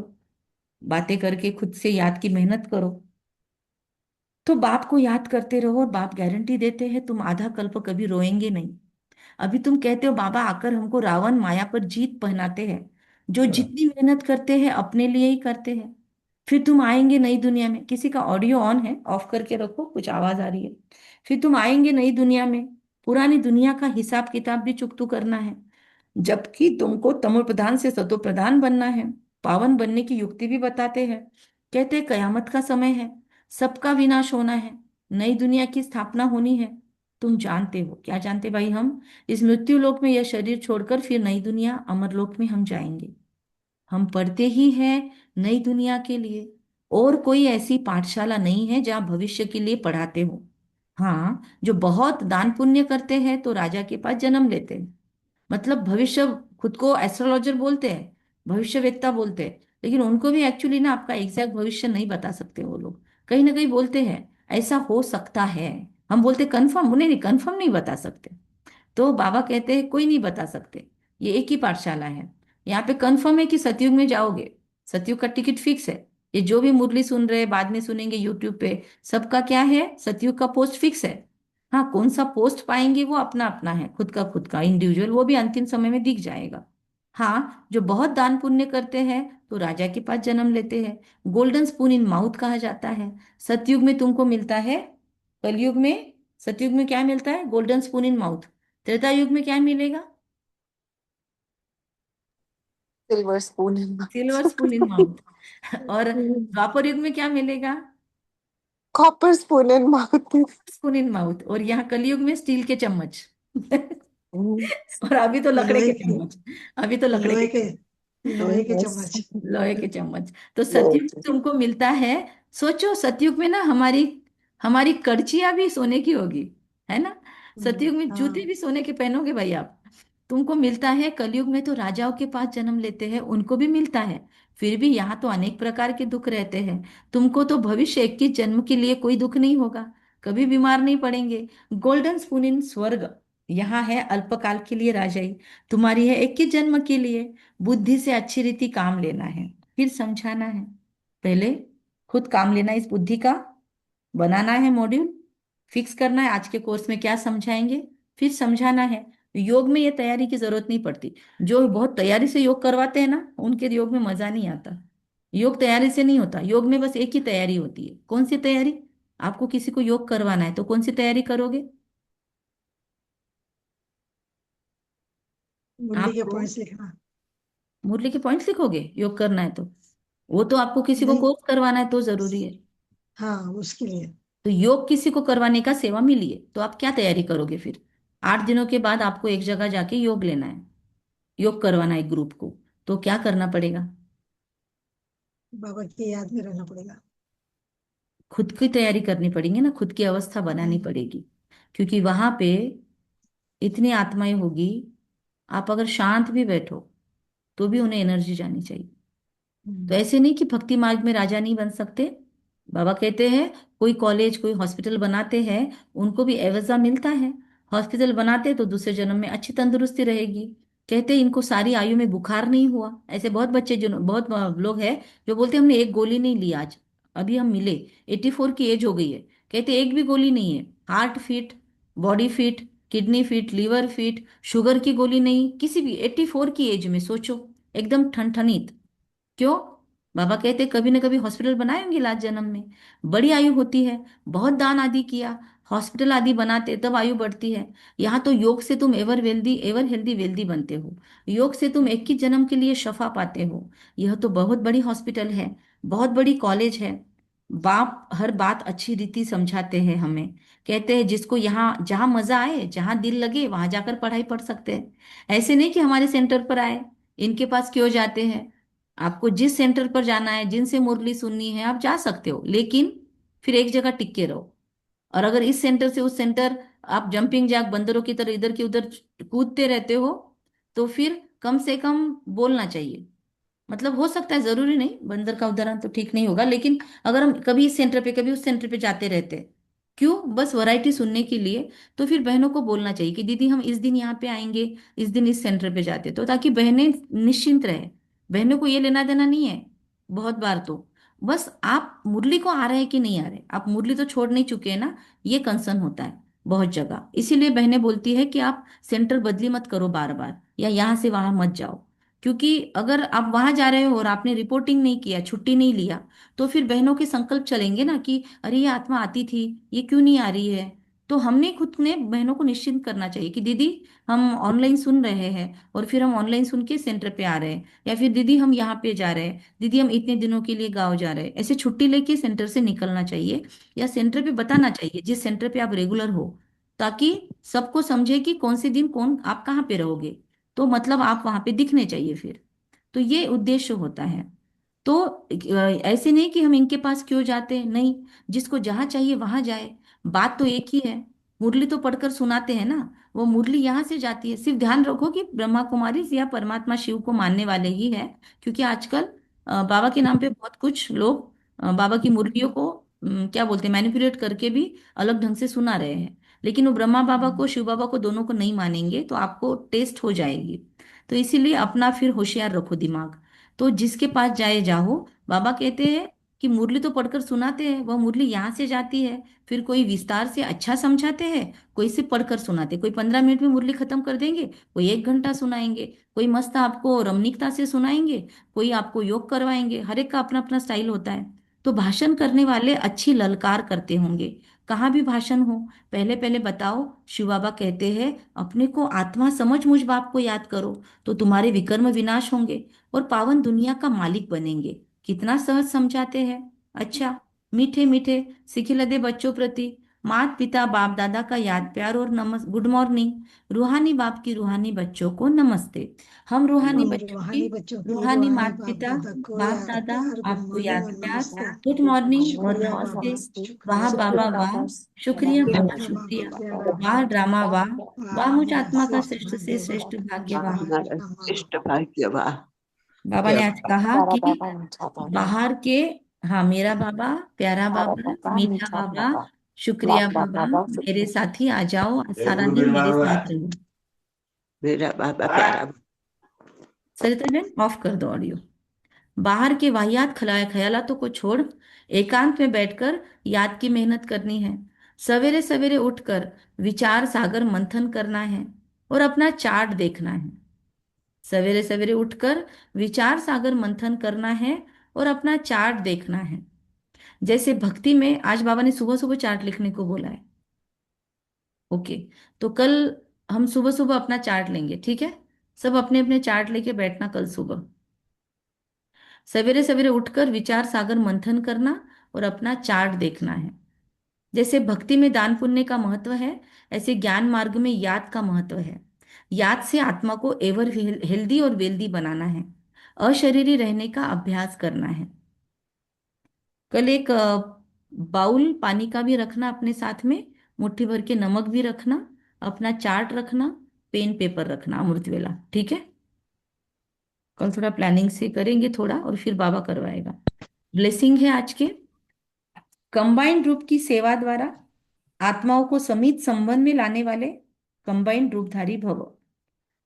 [SPEAKER 1] बातें करके खुद से याद की मेहनत करो। तो बाप को याद करते रहो और बाप गारंटी देते हैं तुम आधा कल्प कभी रोएंगे नहीं। अभी तुम कहते हो बाबा आकर हमको रावण माया पर जीत पहनाते हैं, जो जितनी मेहनत करते हैं अपने लिए ही करते हैं। फिर तुम आएंगे नई दुनिया में, किसी का ऑडियो ऑन है, ऑफ करके रखो, कुछ आवाज आ रही है। फिर तुम आएंगे नई दुनिया में, पुरानी दुनिया का हिसाब किताब भी चुकतू करना है, जबकि तुमको तमो प्रधान से सतो प्रधान बनना है। पावन बनने की युक्ति भी बताते हैं। कहते हैं कयामत का समय है, सबका विनाश होना है, नई दुनिया की स्थापना होनी है। तुम जानते हो, क्या जानते भाई? हम इस मृत्यु लोक में यह शरीर छोड़कर फिर नई दुनिया अमर लोक में हम जाएंगे। हम पढ़ते ही हैं नई दुनिया के लिए। और कोई ऐसी पाठशाला नहीं है जहाँ भविष्य के लिए पढ़ाते हो। हाँ, जो बहुत दान पुण्य करते हैं तो राजा के पास जन्म लेते हैं, मतलब भविष्य, खुद को एस्ट्रोलॉजर बोलते हैं, भविष्यवेत्ता बोलते हैं, लेकिन उनको भी एक्चुअली ना आपका एग्जैक्ट भविष्य नहीं बता सकते वो लोग। कहीं ना कहीं बोलते हैं ऐसा हो सकता है, हम बोलते कंफर्म, उन्हें नहीं, कंफर्म नहीं बता सकते। तो बाबा कहते हैं कोई नहीं बता सकते, ये एक ही पाठशाला है। यहाँ पे कंफर्म है कि सतयुग में जाओगे, सतयुग का टिकट फिक्स है। ये जो भी मुरली सुन रहे हैं, बाद में सुनेंगे यूट्यूब पे, सबका क्या है, सतयुग का पोस्ट फिक्स है। हाँ, कौन सा पोस्ट पाएंगे वो अपना अपना है, खुद का इंडिविजुअल, वो भी अंतिम समय में दिख जाएगा। हाँ, जो बहुत दान पुण्य करते हैं तो राजा के पास जन्म लेते हैं। गोल्डन स्पून इन माउथ कहा जाता है। सतयुग में तुमको मिलता है, कलयुग में, सतयुग में क्या मिलता है? Golden spoon in mouth. Treta युग में क्या मिलेगा?
[SPEAKER 5] Silver spoon in
[SPEAKER 1] silver spoon in mouth. और द्वापर युग में क्या मिलेगा?
[SPEAKER 5] Copper spoon in mouth.
[SPEAKER 1] Spoon in mouth. और यहाँ कलयुग में स्टील के चम्मच। और अभी तो लकड़े
[SPEAKER 4] लोहे
[SPEAKER 1] के
[SPEAKER 4] के
[SPEAKER 1] चम्मच, अभी तो लकड़े के
[SPEAKER 4] लोहे के
[SPEAKER 1] चम्मच,
[SPEAKER 4] लोहे के चम्मच।
[SPEAKER 1] लोहे के चम्मच। तो सतयुग में तुमको मिलता है। सोचो सतयुग में ना हमारी हमारी कड़छियां भी सोने की होगी, है ना? सतयुग में जूते
[SPEAKER 4] हाँ।
[SPEAKER 1] भी सोने के पहनोगे भाई आप। तुमको मिलता है। कलयुग में तो राजाओं के पास जन्म लेते हैं, उनको भी मिलता है। फिर भी यहाँ तो अनेक प्रकार के दुख रहते हैं। तुमको तो भविष्य 21 जन्म के लिए कोई दुख नहीं होगा, कभी बीमार नहीं पड़ेंगे। गोल्डन स्पून इन स्वर्ग, यहाँ है अल्पकाल के लिए राजाई, तुम्हारी है 21 जन्म के लिए। बुद्धि से अच्छी रीति काम लेना है, फिर समझाना है। पहले खुद काम लेना है, इस बुद्धि का बनाना है मॉड्यूल, फिक्स करना है आज के कोर्स में क्या समझाएंगे, फिर समझाना है। योग में ये तैयारी की जरूरत नहीं पड़ती। जो बहुत तैयारी से योग करवाते हैं ना, उनके योग में मजा नहीं आता। योग तैयारी से नहीं होता, योग में बस एक ही तैयारी होती है। कौन सी तैयारी? आपको किसी को योग करवाना है तो कौन सी तैयारी करोगे?
[SPEAKER 4] मुरली के
[SPEAKER 1] आपको
[SPEAKER 4] पॉइंट्स लिखना।
[SPEAKER 1] मुरली के पॉइंट्स लिखोगे योग करना है तो? वो तो आपको किसी को
[SPEAKER 4] नहीं।
[SPEAKER 1] कोर्स करवाना है तो जरूरी है।
[SPEAKER 4] हाँ, उसके लिए।
[SPEAKER 1] तो योग किसी को करवाने का सेवा मिली है तो आप क्या तैयारी करोगे फिर? 8 दिनों के बाद आपको एक जगह जाके योग लेना है, योग करवाना है एक ग्रुप को। तो क्या करना पड़ेगा?
[SPEAKER 4] बाबा की याद में रहना पड़ेगा।
[SPEAKER 1] खुद की तैयारी करनी पड़ेगी ना, खुद की अवस्था बनानी
[SPEAKER 4] हम्म।
[SPEAKER 1] पड़ेगी। क्योंकि वहां पे इतनी आत्माएं होगी, आप अगर शांत भी बैठो तो भी उन्हें एनर्जी जानी चाहिए। तो
[SPEAKER 4] हम्म।
[SPEAKER 1] ऐसे नहीं कि भक्ति मार्ग में राजा नहीं बन सकते। बाबा कहते हैं कोई कॉलेज कोई हॉस्पिटल बनाते हैं, उनको भी एवजा मिलता है। हॉस्पिटल बनाते तो दूसरे जन्म में अच्छी तंदुरुस्ती रहेगी। कहते इनको सारी आयु में बुखार नहीं हुआ। ऐसे बहुत बच्चे जो बहुत लोग हैं जो बोलते हमने एक गोली नहीं ली आज, अभी हम मिले, 84 की एज हो गई है, कहते एक भी गोली नहीं है, heart fit, body fit, kidney fit, liver fit, sugar की गोली नहीं, किसी भी 84 की एज में सोचो, एकदम ठनठनीत। क्यों? बाबा कहते कभी ना कभी हॉस्पिटल बनाए होंगे लास्ट जन्म में, बड़ी आयु होती है, बहुत दान आदि किया, हॉस्पिटल आदि बनाते तब आयु बढ़ती है। यहाँ तो योग से तुम एवर हेल्दी वेल्दी बनते हो, योग से तुम 21 जन्म के लिए शफा पाते हो। यह तो बहुत बड़ी हॉस्पिटल है, बहुत बड़ी कॉलेज है। बाप हर बात अच्छी रीति समझाते हैं हमें, कहते हैं जिसको यहाँ जहाँ मजा आए, जहाँ दिल लगे वहां जाकर पढ़ाई पढ़ सकते हैं। ऐसे नहीं कि हमारे सेंटर पर आए, इनके पास क्यों जाते हैं। आपको जिस सेंटर पर जाना है, जिनसे मुरली सुननी है, आप जा सकते हो, लेकिन फिर एक जगह टिक के रहो। और अगर इस सेंटर से उस सेंटर आप जंपिंग जैक बंदरों की तरह इधर की उधर कूदते रहते हो, तो फिर कम से कम बोलना चाहिए। मतलब हो सकता है, जरूरी नहीं, बंदर का उदाहरण तो ठीक नहीं होगा, लेकिन अगर हम कभी इस सेंटर पे कभी उस सेंटर पे जाते रहते हैं, क्यों? बस वैरायटी सुनने के लिए, तो फिर बहनों को बोलना चाहिए कि दीदी हम इस दिन यहाँ पे आएंगे, इस दिन इस सेंटर पे जाते, तो ताकि बहनें निश्चिंत रहे। बहनों को ये लेना देना नहीं है बहुत बार तो, बस आप मुरली को आ रहे हैं कि नहीं आ रहे, आप मुरली तो छोड़ नहीं चुके हैं ना, ये कंसर्न होता है बहुत जगह। इसीलिए बहनें बोलती है कि आप सेंटर बदली मत करो बार बार, या यहाँ से वहां मत जाओ। क्योंकि अगर आप वहां जा रहे हो और आपने रिपोर्टिंग नहीं किया, छुट्टी नहीं लिया, तो फिर बहनों के संकल्प चलेंगे ना कि अरे ये आत्मा आती थी, ये क्यों नहीं आ रही है। तो हमने खुद ने बहनों को निश्चिंत करना चाहिए कि दीदी हम ऑनलाइन सुन रहे हैं, और फिर हम ऑनलाइन सुन के सेंटर पे आ रहे हैं, या फिर दीदी हम यहाँ पे जा रहे हैं, दीदी हम इतने दिनों के लिए गाँव जा रहे हैं, ऐसे छुट्टी लेके सेंटर से निकलना चाहिए, या सेंटर पे बताना चाहिए जिस सेंटर पे आप रेगुलर हो, ताकि सबको समझे कि कौन से दिन कौन आप कहाँ पे रहोगे, तो मतलब आप वहां पे दिखने चाहिए फिर। तो ये उद्देश्य होता है। तो ऐसे नहीं कि हम इनके पास क्यों जाते हैं, नहीं, जिसको जहाँ चाहिए वहां जाए। बात तो एक ही है, मुरली तो पढ़कर सुनाते हैं ना, वो मुरली यहाँ से जाती है। सिर्फ ध्यान रखो कि ब्रह्मा कुमारी या परमात्मा शिव को मानने वाले ही है, क्योंकि आजकल बाबा के नाम पे बहुत कुछ लोग बाबा की मुरलियों को क्या बोलते हैं, मैनिपुलेट करके भी अलग ढंग से सुना रहे हैं। लेकिन वो ब्रह्मा बाबा को शिव बाबा को दोनों को नहीं मानेंगे तो आपको टेस्ट हो जाएगी। तो इसीलिए अपना फिर होशियार रखो दिमाग। तो जिसके पास जाए जाओ, बाबा कहते हैं कि मुरली तो पढ़कर सुनाते हैं, वह मुरली यहाँ से जाती है, फिर कोई विस्तार से अच्छा समझाते हैं, कोई सिर्फ पढ़कर सुनाते, कोई 15 मिनट में मुरली खत्म कर देंगे, कोई 1 घंटा सुनाएंगे, कोई मस्त आपको रमणीकता से सुनाएंगे, कोई आपको योग करवाएंगे, हर एक का अपना अपना स्टाइल होता है। तो भाषण करने वाले अच्छी ललकार करते होंगे, कहाँ भी भाषण हो, पहले पहले बताओ। शिव बाबा कहते हैं अपने को आत्मा समझ मुझ बाप को याद करो, तो तुम्हारे विकर्म विनाश होंगे और पावन दुनिया का मालिक बनेंगे। कितना सहज समझाते हैं। अच्छा, मीठे मीठे सिखिलदे बच्चों प्रति मात पिता बाप दादा का याद प्यार और नमस गुड मॉर्निंग। रूहानी बाप की रूहानी बच्चों को नमस्ते। हम रूहानी
[SPEAKER 4] हम
[SPEAKER 1] बच्चों की
[SPEAKER 4] रूहानी बच्चों की
[SPEAKER 1] रूहानी
[SPEAKER 4] रूहानी
[SPEAKER 1] मात
[SPEAKER 4] बाप
[SPEAKER 1] पिता
[SPEAKER 4] दादा को
[SPEAKER 1] बाप
[SPEAKER 4] याद
[SPEAKER 1] दादा
[SPEAKER 4] प्यार गुड
[SPEAKER 1] आपको
[SPEAKER 4] मॉर्निंग
[SPEAKER 1] याद
[SPEAKER 4] और
[SPEAKER 1] प्यार
[SPEAKER 4] नमस्कार।
[SPEAKER 1] गुड मॉर्निंग और
[SPEAKER 4] शुक्रिया
[SPEAKER 1] नमस्ते।
[SPEAKER 4] बाबा,
[SPEAKER 1] वाह
[SPEAKER 4] शुक्रिया
[SPEAKER 1] बाबा वाह, शुक्रिया बाबा
[SPEAKER 4] शुक्रिया बाबा,
[SPEAKER 1] शुक्रिया।
[SPEAKER 4] प्यारा
[SPEAKER 1] वाह
[SPEAKER 4] बाबा,
[SPEAKER 1] ड्रामा वाह, वाह
[SPEAKER 4] वाह
[SPEAKER 1] मुझ
[SPEAKER 4] मेरा
[SPEAKER 1] आत्मा का
[SPEAKER 4] श्रेष्ठ
[SPEAKER 1] श्रेष्ठ से
[SPEAKER 4] भाग्य वाह,
[SPEAKER 1] श्रेष्ठ भाग्य वाह।
[SPEAKER 4] वाह ड्रामा
[SPEAKER 6] इष्ट भाग्य वाह।
[SPEAKER 1] बाबा ने आज कहा कि बाहर के, हाँ मेरा बाबा, प्यारा बाबा, मीठा बाबा, शुक्रिया बाबा, मेरे साथी आ जाओ, आज सारा दिन मेरे साथ रहो।
[SPEAKER 6] मेरा बाबा प्यारा।
[SPEAKER 1] सरिता बहन ऑफ कर दो ऑडियो। बाहर के वाहियात ख्यालातों को छोड़ एकांत में बैठकर याद की मेहनत करनी है। सवेरे सवेरे उठकर विचार सागर मंथन करना है और अपना चार्ट देखना है। सवेरे सवेरे उठकर विचार सागर मंथन करना है और अपना चार्ट देखना है। जैसे भक्ति में आज बाबा ने सुबह सुबह चार्ट लिखने को बोला है। ओके, तो कल हम सुबह सुबह अपना चार्ट लेंगे, ठीक है? सब अपने अपने चार्ट लेके बैठना कल सुबह। सवेरे सवेरे उठकर विचार सागर मंथन करना और अपना चार्ट देखना है। जैसे भक्ति में दान पुण्य का महत्व है, ऐसे ज्ञान मार्ग में याद का महत्व है। याद से आत्मा को एवर हेल्दी और वेल्दी बनाना है, अशरीरी रहने का अभ्यास करना है। कल एक बाउल पानी का भी रखना अपने साथ में, मुट्ठी भर के नमक भी रखना, अपना चार्ट रखना, पेन पेपर रखना, अमृत वेला, ठीक है? कल थोड़ा प्लानिंग से करेंगे थोड़ा, और फिर बाबा करवाएगा। ब्लेसिंग है आज के। कंबाइंड रूप की सेवा द्वारा आत्माओं को समीत संबंध में लाने वाले कंबाइंड रूपधारी भव।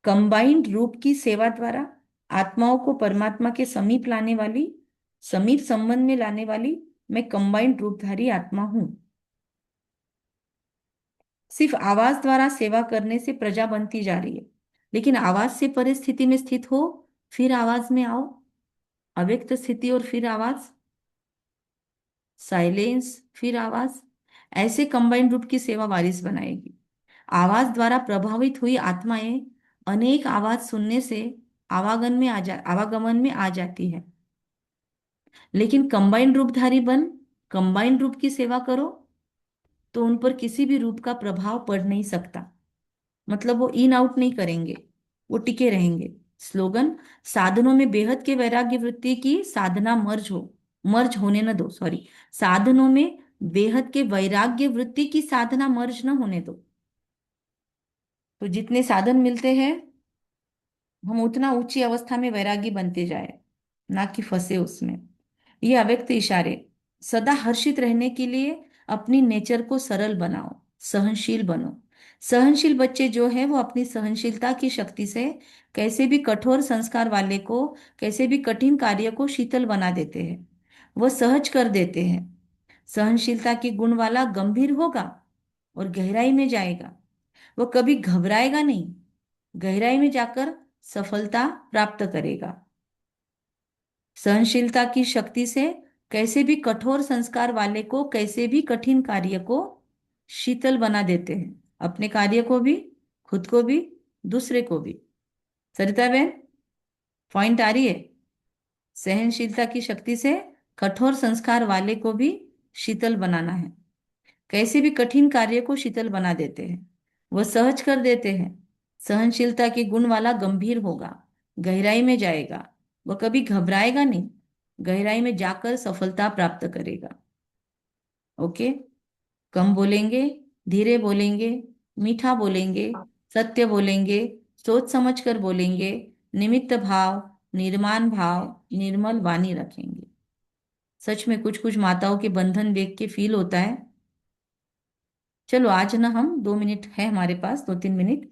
[SPEAKER 1] कंबाइंड रूप की सेवा द्वारा आत्माओं को परमात्मा के समीप लाने वाली, समीप संबंध में लाने वाली मैं कंबाइंड रूपधारी आत्मा हूं। सिर्फ आवाज द्वारा सेवा करने से प्रजा बनती जा रही है, लेकिन आवाज से परिस्थिति में स्थित हो, फिर आवाज में आओ। अव्यक्त स्थिति और फिर आवाज, साइलेंस फिर आवाज, ऐसे कंबाइंड रूप की सेवा वारिस बनाएगी। आवाज द्वारा प्रभावित हुई आत्माएं अनेक आवाज सुनने से आवागमन में आ जाती है, लेकिन कंबाइंड रूपधारी बन कंबाइंड रूप की सेवा करो तो उन पर किसी भी रूप का प्रभाव पड़ नहीं सकता। मतलब वो इन आउट नहीं करेंगे, वो टिके रहेंगे। स्लोगन, साधनों में बेहद के वैराग्य वृत्ति की साधना मर्ज होने न दो, सॉरी, साधनों में बेहद के वैराग्य वृत्ति की साधना मर्ज न होने दो। तो जितने साधन मिलते हैं हम उतना ऊंची अवस्था में वैरागी बनते जाए, ना कि फंसे उसमें। ये अव्यक्त इशारे, सदा हर्षित रहने के लिए अपनी नेचर को सरल बनाओ, सहनशील बनो। सहनशील बच्चे जो है वो अपनी सहनशीलता की शक्ति से कैसे भी कठोर संस्कार वाले को, कैसे भी कठिन कार्य को शीतल बना देते हैं, वह सहज कर देते हैं। सहनशीलता के गुण वाला गंभीर होगा और गहराई में जाएगा। वो कभी घबराएगा नहीं, गहराई में जाकर सफलता प्राप्त करेगा। सहनशीलता की शक्ति से कैसे भी कठोर संस्कार वाले को, कैसे भी कठिन कार्य को शीतल बना देते हैं, अपने कार्य को भी, खुद को भी, दूसरे को भी। सरिता बहन, पॉइंट आ रही है? सहनशीलता की शक्ति से कठोर संस्कार वाले को भी शीतल बनाना है, कैसे भी कठिन कार्य को शीतल बना देते हैं, वह सहज कर देते हैं। सहनशीलता के गुण वाला गंभीर होगा, गहराई में जाएगा, वह कभी घबराएगा नहीं, गहराई में जाकर सफलता प्राप्त करेगा। ओके, कम बोलेंगे, धीरे बोलेंगे, मीठा बोलेंगे, सत्य बोलेंगे, सोच समझ कर बोलेंगे, निमित्त भाव, निर्माण भाव, निर्मल वाणी रखेंगे। सच में कुछ कुछ माताओं के बंधन देख के फील होता है। चलो आज ना हम 2 मिनट है हमारे पास, 2-3 मिनट,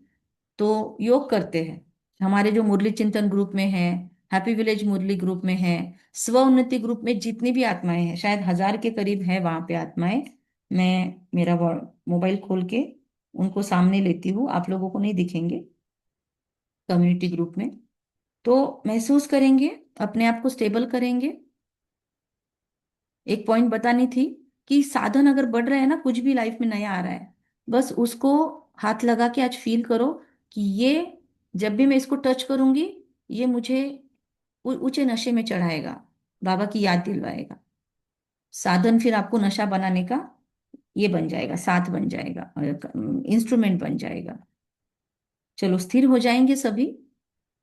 [SPEAKER 1] तो योग करते हैं। हमारे जो मुरली चिंतन ग्रुप में है, हैप्पी विलेज मुरली ग्रुप में है, स्व उन्नति ग्रुप में जितनी भी आत्माएं हैं, शायद 1000 के करीब है वहां पे आत्माएं। मैं मेरा मोबाइल खोल के उनको सामने लेती हूँ, आप लोगों को नहीं दिखेंगे कम्युनिटी ग्रुप में। तो महसूस करेंगे, अपने आप को स्टेबल करेंगे। एक पॉइंट बतानी थी कि साधन अगर बढ़ रहे हैं ना, कुछ भी लाइफ में नया आ रहा है, बस उसको हाथ लगा के आज फील करो कि ये, जब भी मैं इसको टच करूंगी, ये मुझे ऊंचे नशे में चढ़ाएगा, बाबा की याद दिलवाएगा। साधन फिर आपको नशा बनाने का ये बन जाएगा, साथ बन जाएगा, इंस्ट्रूमेंट बन जाएगा। चलो स्थिर हो जाएंगे सभी।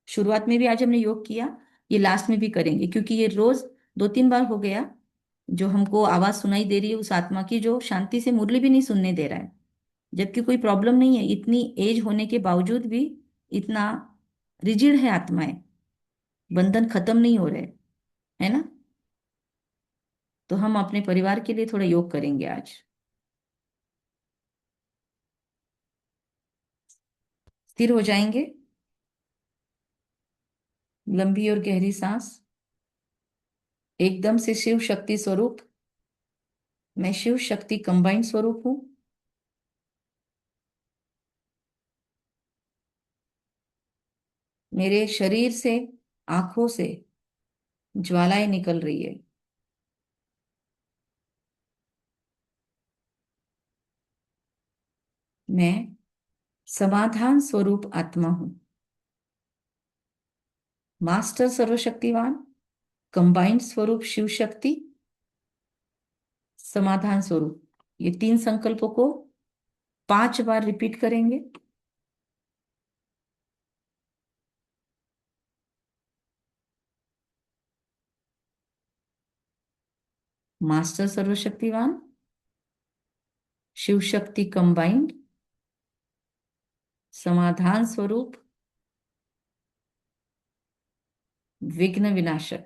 [SPEAKER 1] शुरुआत में भी आज हमने योग किया, ये लास्ट में भी करेंगे, क्योंकि ये रोज 2-3 बार हो गया जो हमको आवाज सुनाई दे रही है उस आत्मा की जो शांति से मुरली भी नहीं सुनने दे रहा है, जबकि कोई प्रॉब्लम नहीं है, इतनी एज होने के बावजूद भी इतना रिजिड है आत्माएं, बंधन खत्म नहीं हो रहे, है ना। तो हम अपने परिवार के लिए थोड़ा योग करेंगे आज। स्थिर हो जाएंगे, लंबी और गहरी सांस, एकदम से शिव शक्ति स्वरूप, मैं शिव शक्ति कंबाइंड स्वरूप हूं। मेरे शरीर से, आंखों से ज्वालाएं निकल रही है। मैं समाधान स्वरूप आत्मा हूं। मास्टर सर्वशक्तिवान, कंबाइंड स्वरूप शिव शक्ति, समाधान स्वरूप, ये 3 संकल्पों को 5 बार रिपीट करेंगे। मास्टर सर्वशक्तिवान, शिव शक्ति कंबाइंड, समाधान स्वरूप, विघ्न विनाशक।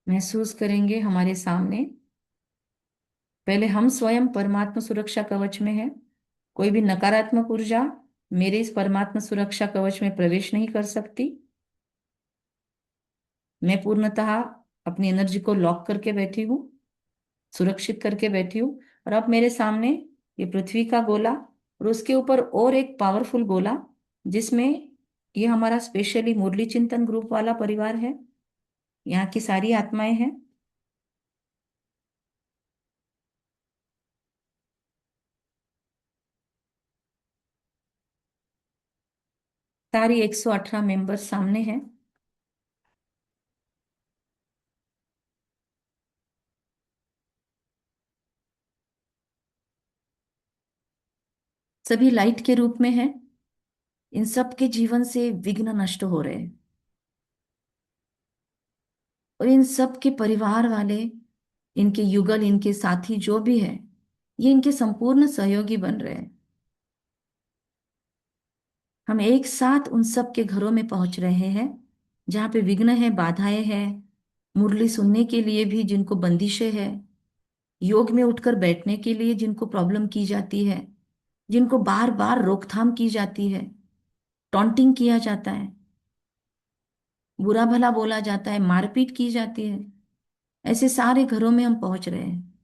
[SPEAKER 1] महसूस करेंगे हमारे सामने, पहले हम स्वयं परमात्मा सुरक्षा कवच में है। कोई भी नकारात्मक ऊर्जा मेरे इस परमात्मा सुरक्षा कवच में प्रवेश नहीं कर सकती। मैं पूर्णतः अपनी एनर्जी को लॉक करके बैठी हूँ, सुरक्षित करके बैठी हूँ। और अब मेरे सामने ये पृथ्वी का गोला और उसके ऊपर और एक पावरफुल गोला, जिसमें ये हमारा स्पेशली मुरली चिंतन ग्रुप वाला परिवार है। यहाँ की सारी आत्माएं हैं। सारी 118 मेंबर्स सामने हैं। सभी लाइट के रूप में है। इन सब के जीवन से विघ्न नष्ट हो रहे हैं और इन सब के परिवार वाले, इनके युगल, इनके साथी जो भी है, ये इनके संपूर्ण सहयोगी बन रहे हैं। हम एक साथ उन सब के घरों में पहुंच रहे हैं जहाँ पे विघ्न है, बाधाएं हैं, मुरली सुनने के लिए भी जिनको बंदिशें है, योग में उठकर बैठने के लिए जिनको प्रॉब्लम की जाती है, जिनको बार बार रोकथाम की जाती है, टॉन्टिंग किया जाता है, बुरा भला बोला जाता है, मारपीट की जाती है, ऐसे सारे घरों में हम पहुंच रहे हैं।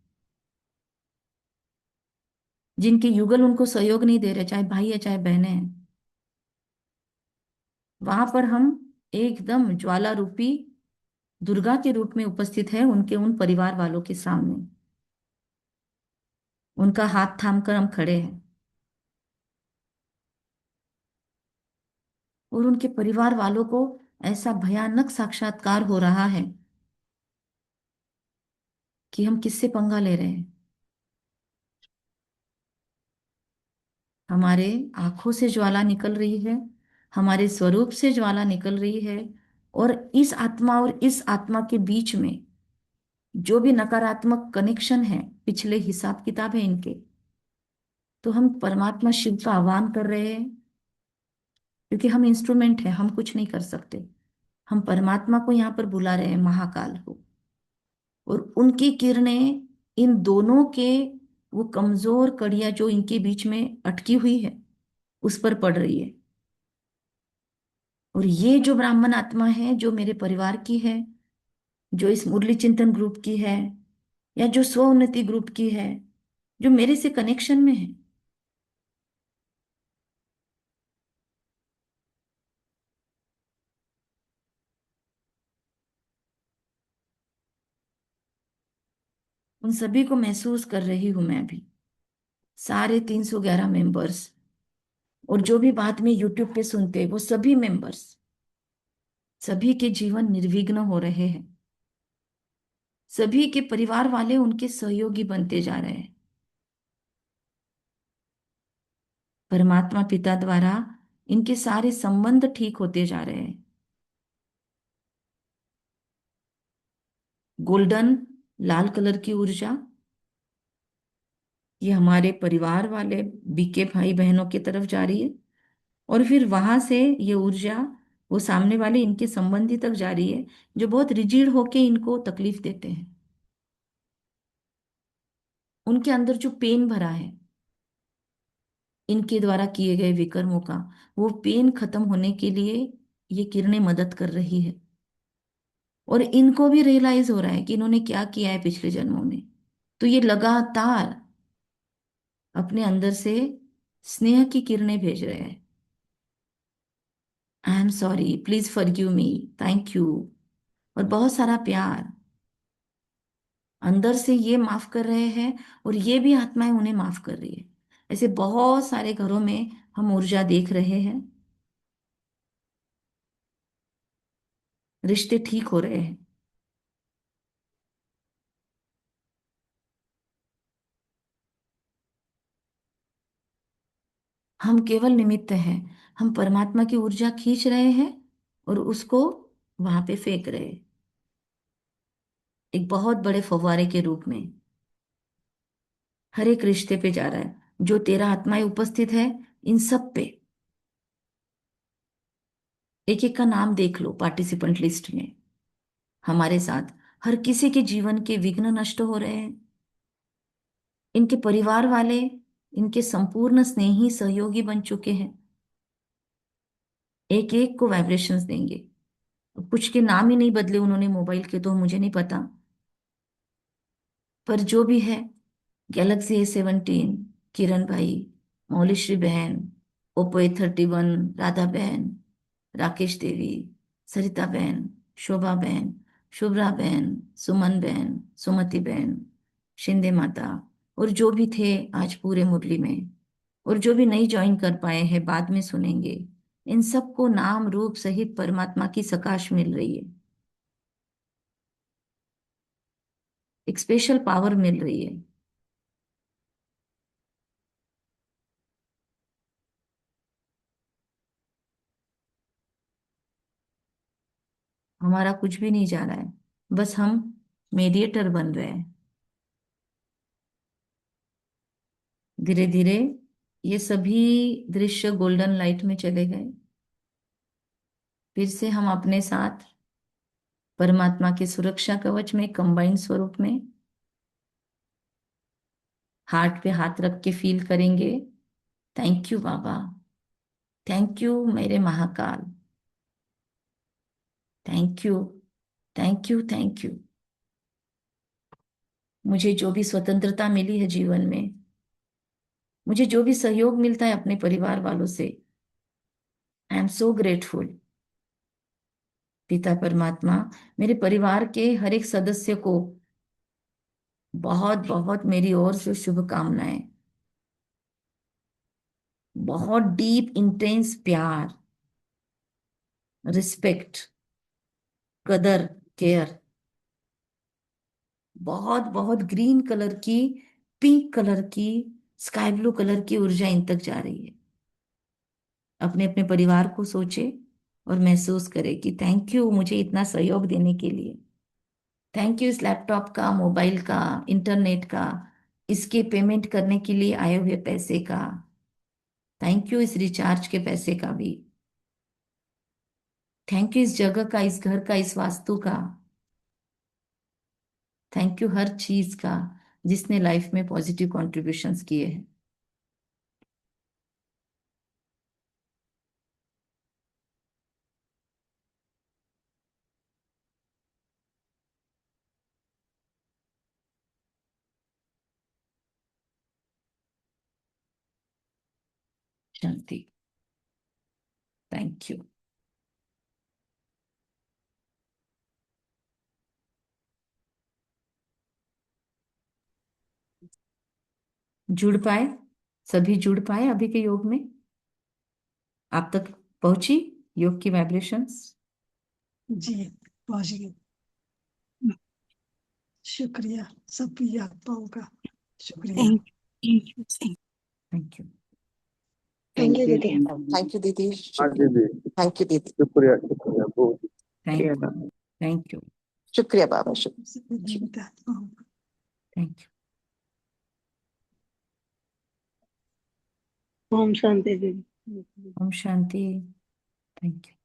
[SPEAKER 1] जिनके युगल उनको सहयोग नहीं दे रहे, चाहे भाई है चाहे बहनें हैं, वहां पर हम एकदम ज्वाला रूपी दुर्गा के रूप में उपस्थित है उनके उन परिवार वालों के सामने। उनका हाथ थाम कर हम खड़े हैं और उनके परिवार वालों को ऐसा भयानक साक्षात्कार हो रहा है कि हम किससे पंगा ले रहे हैं। हमारे आंखों से ज्वाला निकल रही है, हमारे स्वरूप से ज्वाला निकल रही है। और इस आत्मा और इस आत्मा के बीच में जो भी नकारात्मक कनेक्शन है, पिछले हिसाब किताब है इनके, तो हम परमात्मा शिव का आह्वान कर रहे हैं। क्योंकि हम इंस्ट्रूमेंट हैं, हम कुछ नहीं कर सकते। हम परमात्मा को यहाँ पर बुला रहे हैं, महाकाल को। और उनकी किरणें इन दोनों के, वो कमजोर कड़ियां जो इनके बीच में अटकी हुई है, उस पर पड़ रही है। और ये जो ब्राह्मण आत्मा है, जो मेरे परिवार की है, जो इस मुरली चिंतन ग्रुप की है, या जो स्व उन्नति ग्रुप की है, जो मेरे से कनेक्शन में है, उन सभी को महसूस कर रही हूं मैं अभी। सारे 311 मेंबर्स, और जो भी बाद में यूट्यूब पे सुनते हैं, वो सभी मेंबर्स, सभी के जीवन निर्विघ्न हो रहे हैं। सभी के परिवार वाले उनके सहयोगी बनते जा रहे हैं। परमात्मा पिता द्वारा इनके सारे संबंध ठीक होते जा रहे हैं। गोल्डन लाल कलर की ऊर्जा, ये हमारे परिवार वाले बीके भाई बहनों की तरफ जा रही है। और फिर वहां से ये ऊर्जा वो सामने वाले इनके संबंधी तक जा रही है, जो बहुत रिजिड होके इनको तकलीफ देते हैं। उनके अंदर जो पेन भरा है इनके द्वारा किए गए विकर्मों का, वो पेन खत्म होने के लिए ये किरणें मदद कर रही है। और इनको भी रियलाइज हो रहा है कि इन्होंने क्या किया है पिछले जन्मों में। तो ये लगातार अपने अंदर से स्नेह की किरणें भेज रहे हैं। I am sorry, please forgive me, thank you. और बहुत सारा प्यार अंदर से ये माफ कर रहे हैं, और ये भी आत्माएं उन्हें माफ कर रही है। ऐसे बहुत सारे घरों में हम ऊर्जा देख रहे हैं। रिश्ते ठीक हो रहे हैं। हम केवल निमित्त हैं। हम परमात्मा की ऊर्जा खींच रहे हैं और उसको वहां पे फेंक रहे हैं, एक बहुत बड़े फव्वारे के रूप में। हर एक रिश्ते पे जा रहा है। जो 13 आत्माएं उपस्थित है, इन सब पे एक एक का नाम देख लो पार्टिसिपेंट लिस्ट में हमारे साथ। हर किसी के जीवन के विघ्न नष्ट हो रहे हैं। इनके परिवार वाले इनके संपूर्ण स्नेही सहयोगी बन चुके हैं। एक एक को वाइब्रेशंस देंगे। कुछ के नाम ही नहीं बदले उन्होंने मोबाइल के, तो मुझे नहीं पता, पर जो भी है, गैलेक्सी A17, किरण भाई, मौलिश्री बहन, ओप्पो A31, राधा बहन, राकेश देवी, सरिता बहन, शोभा बहन, शुभ्रा बहन, सुमन बहन, सुमति बहन, शिंदे माता, और जो भी थे आज पूरे मुरली में, और जो भी नहीं ज्वाइन कर पाए हैं बाद में सुनेंगे, इन सबको नाम रूप सहित परमात्मा की सकाश मिल रही है। एक स्पेशल पावर मिल रही है। हमारा कुछ भी नहीं जा रहा है, बस हम मेडिएटर बन रहे हैं। धीरे धीरे ये सभी दृश्य गोल्डन लाइट में चले गए। फिर से हम अपने साथ परमात्मा के सुरक्षा कवच में कंबाइंड स्वरूप में हार्ट पे हाथ रख के फील करेंगे, थैंक यू बाबा, थैंक यू मेरे Mahakal, thank you, thank you, thank you. मुझे जो भी स्वतंत्रता मिली है जीवन में, मुझे जो भी सहयोग मिलता है अपने परिवार वालों से, आई एम सो ग्रेटफुल। पिता परमात्मा मेरे परिवार के हर एक सदस्य को बहुत बहुत मेरी ओर से शुभकामनाएं। बहुत डीप इंटेंस प्यार, रिस्पेक्ट, कदर, केयर। बहुत बहुत ग्रीन कलर की, पिंक कलर की, स्काई ब्लू कलर की ऊर्जा इन तक जा रही है। अपने अपने परिवार को सोचे और महसूस करे कि थैंक यू मुझे इतना सहयोग देने के लिए। थैंक यू इस लैपटॉप का, मोबाइल का, इंटरनेट का, इसके पेमेंट करने के लिए आए हुए पैसे का। थैंक यू इस रिचार्ज के पैसे का भी। थैंक यू इस जगह का, इस घर का, इस वास्तु का। थैंक यू हर चीज का जिसने लाइफ में पॉजिटिव कॉन्ट्रीब्यूशंस किए हैं। शांति। Thank you. जुड़ पाए, सभी जुड़ पाए अभी के योग में? आप तक पहुंची योग की वाइब्रेशंस?
[SPEAKER 4] जी पहुंच गई। शुक्रिया सभी आत्माओं का, शुक्रिया।
[SPEAKER 1] Thank you.
[SPEAKER 2] थैंक यू दीदी।
[SPEAKER 5] थैंक यू दीदी।
[SPEAKER 3] हाँ दीदी,
[SPEAKER 5] थैंक यू दीदी।
[SPEAKER 3] शुक्रिया शुक्रिया बहुत।
[SPEAKER 1] Thank you. Thank you.
[SPEAKER 5] शुक्रिया बाबा, शुक्रिया।
[SPEAKER 4] सभी जीवित आत्माओं का।
[SPEAKER 1] Thank you.
[SPEAKER 7] ओम शांति दीदी।
[SPEAKER 1] ओम शांति। Thank you.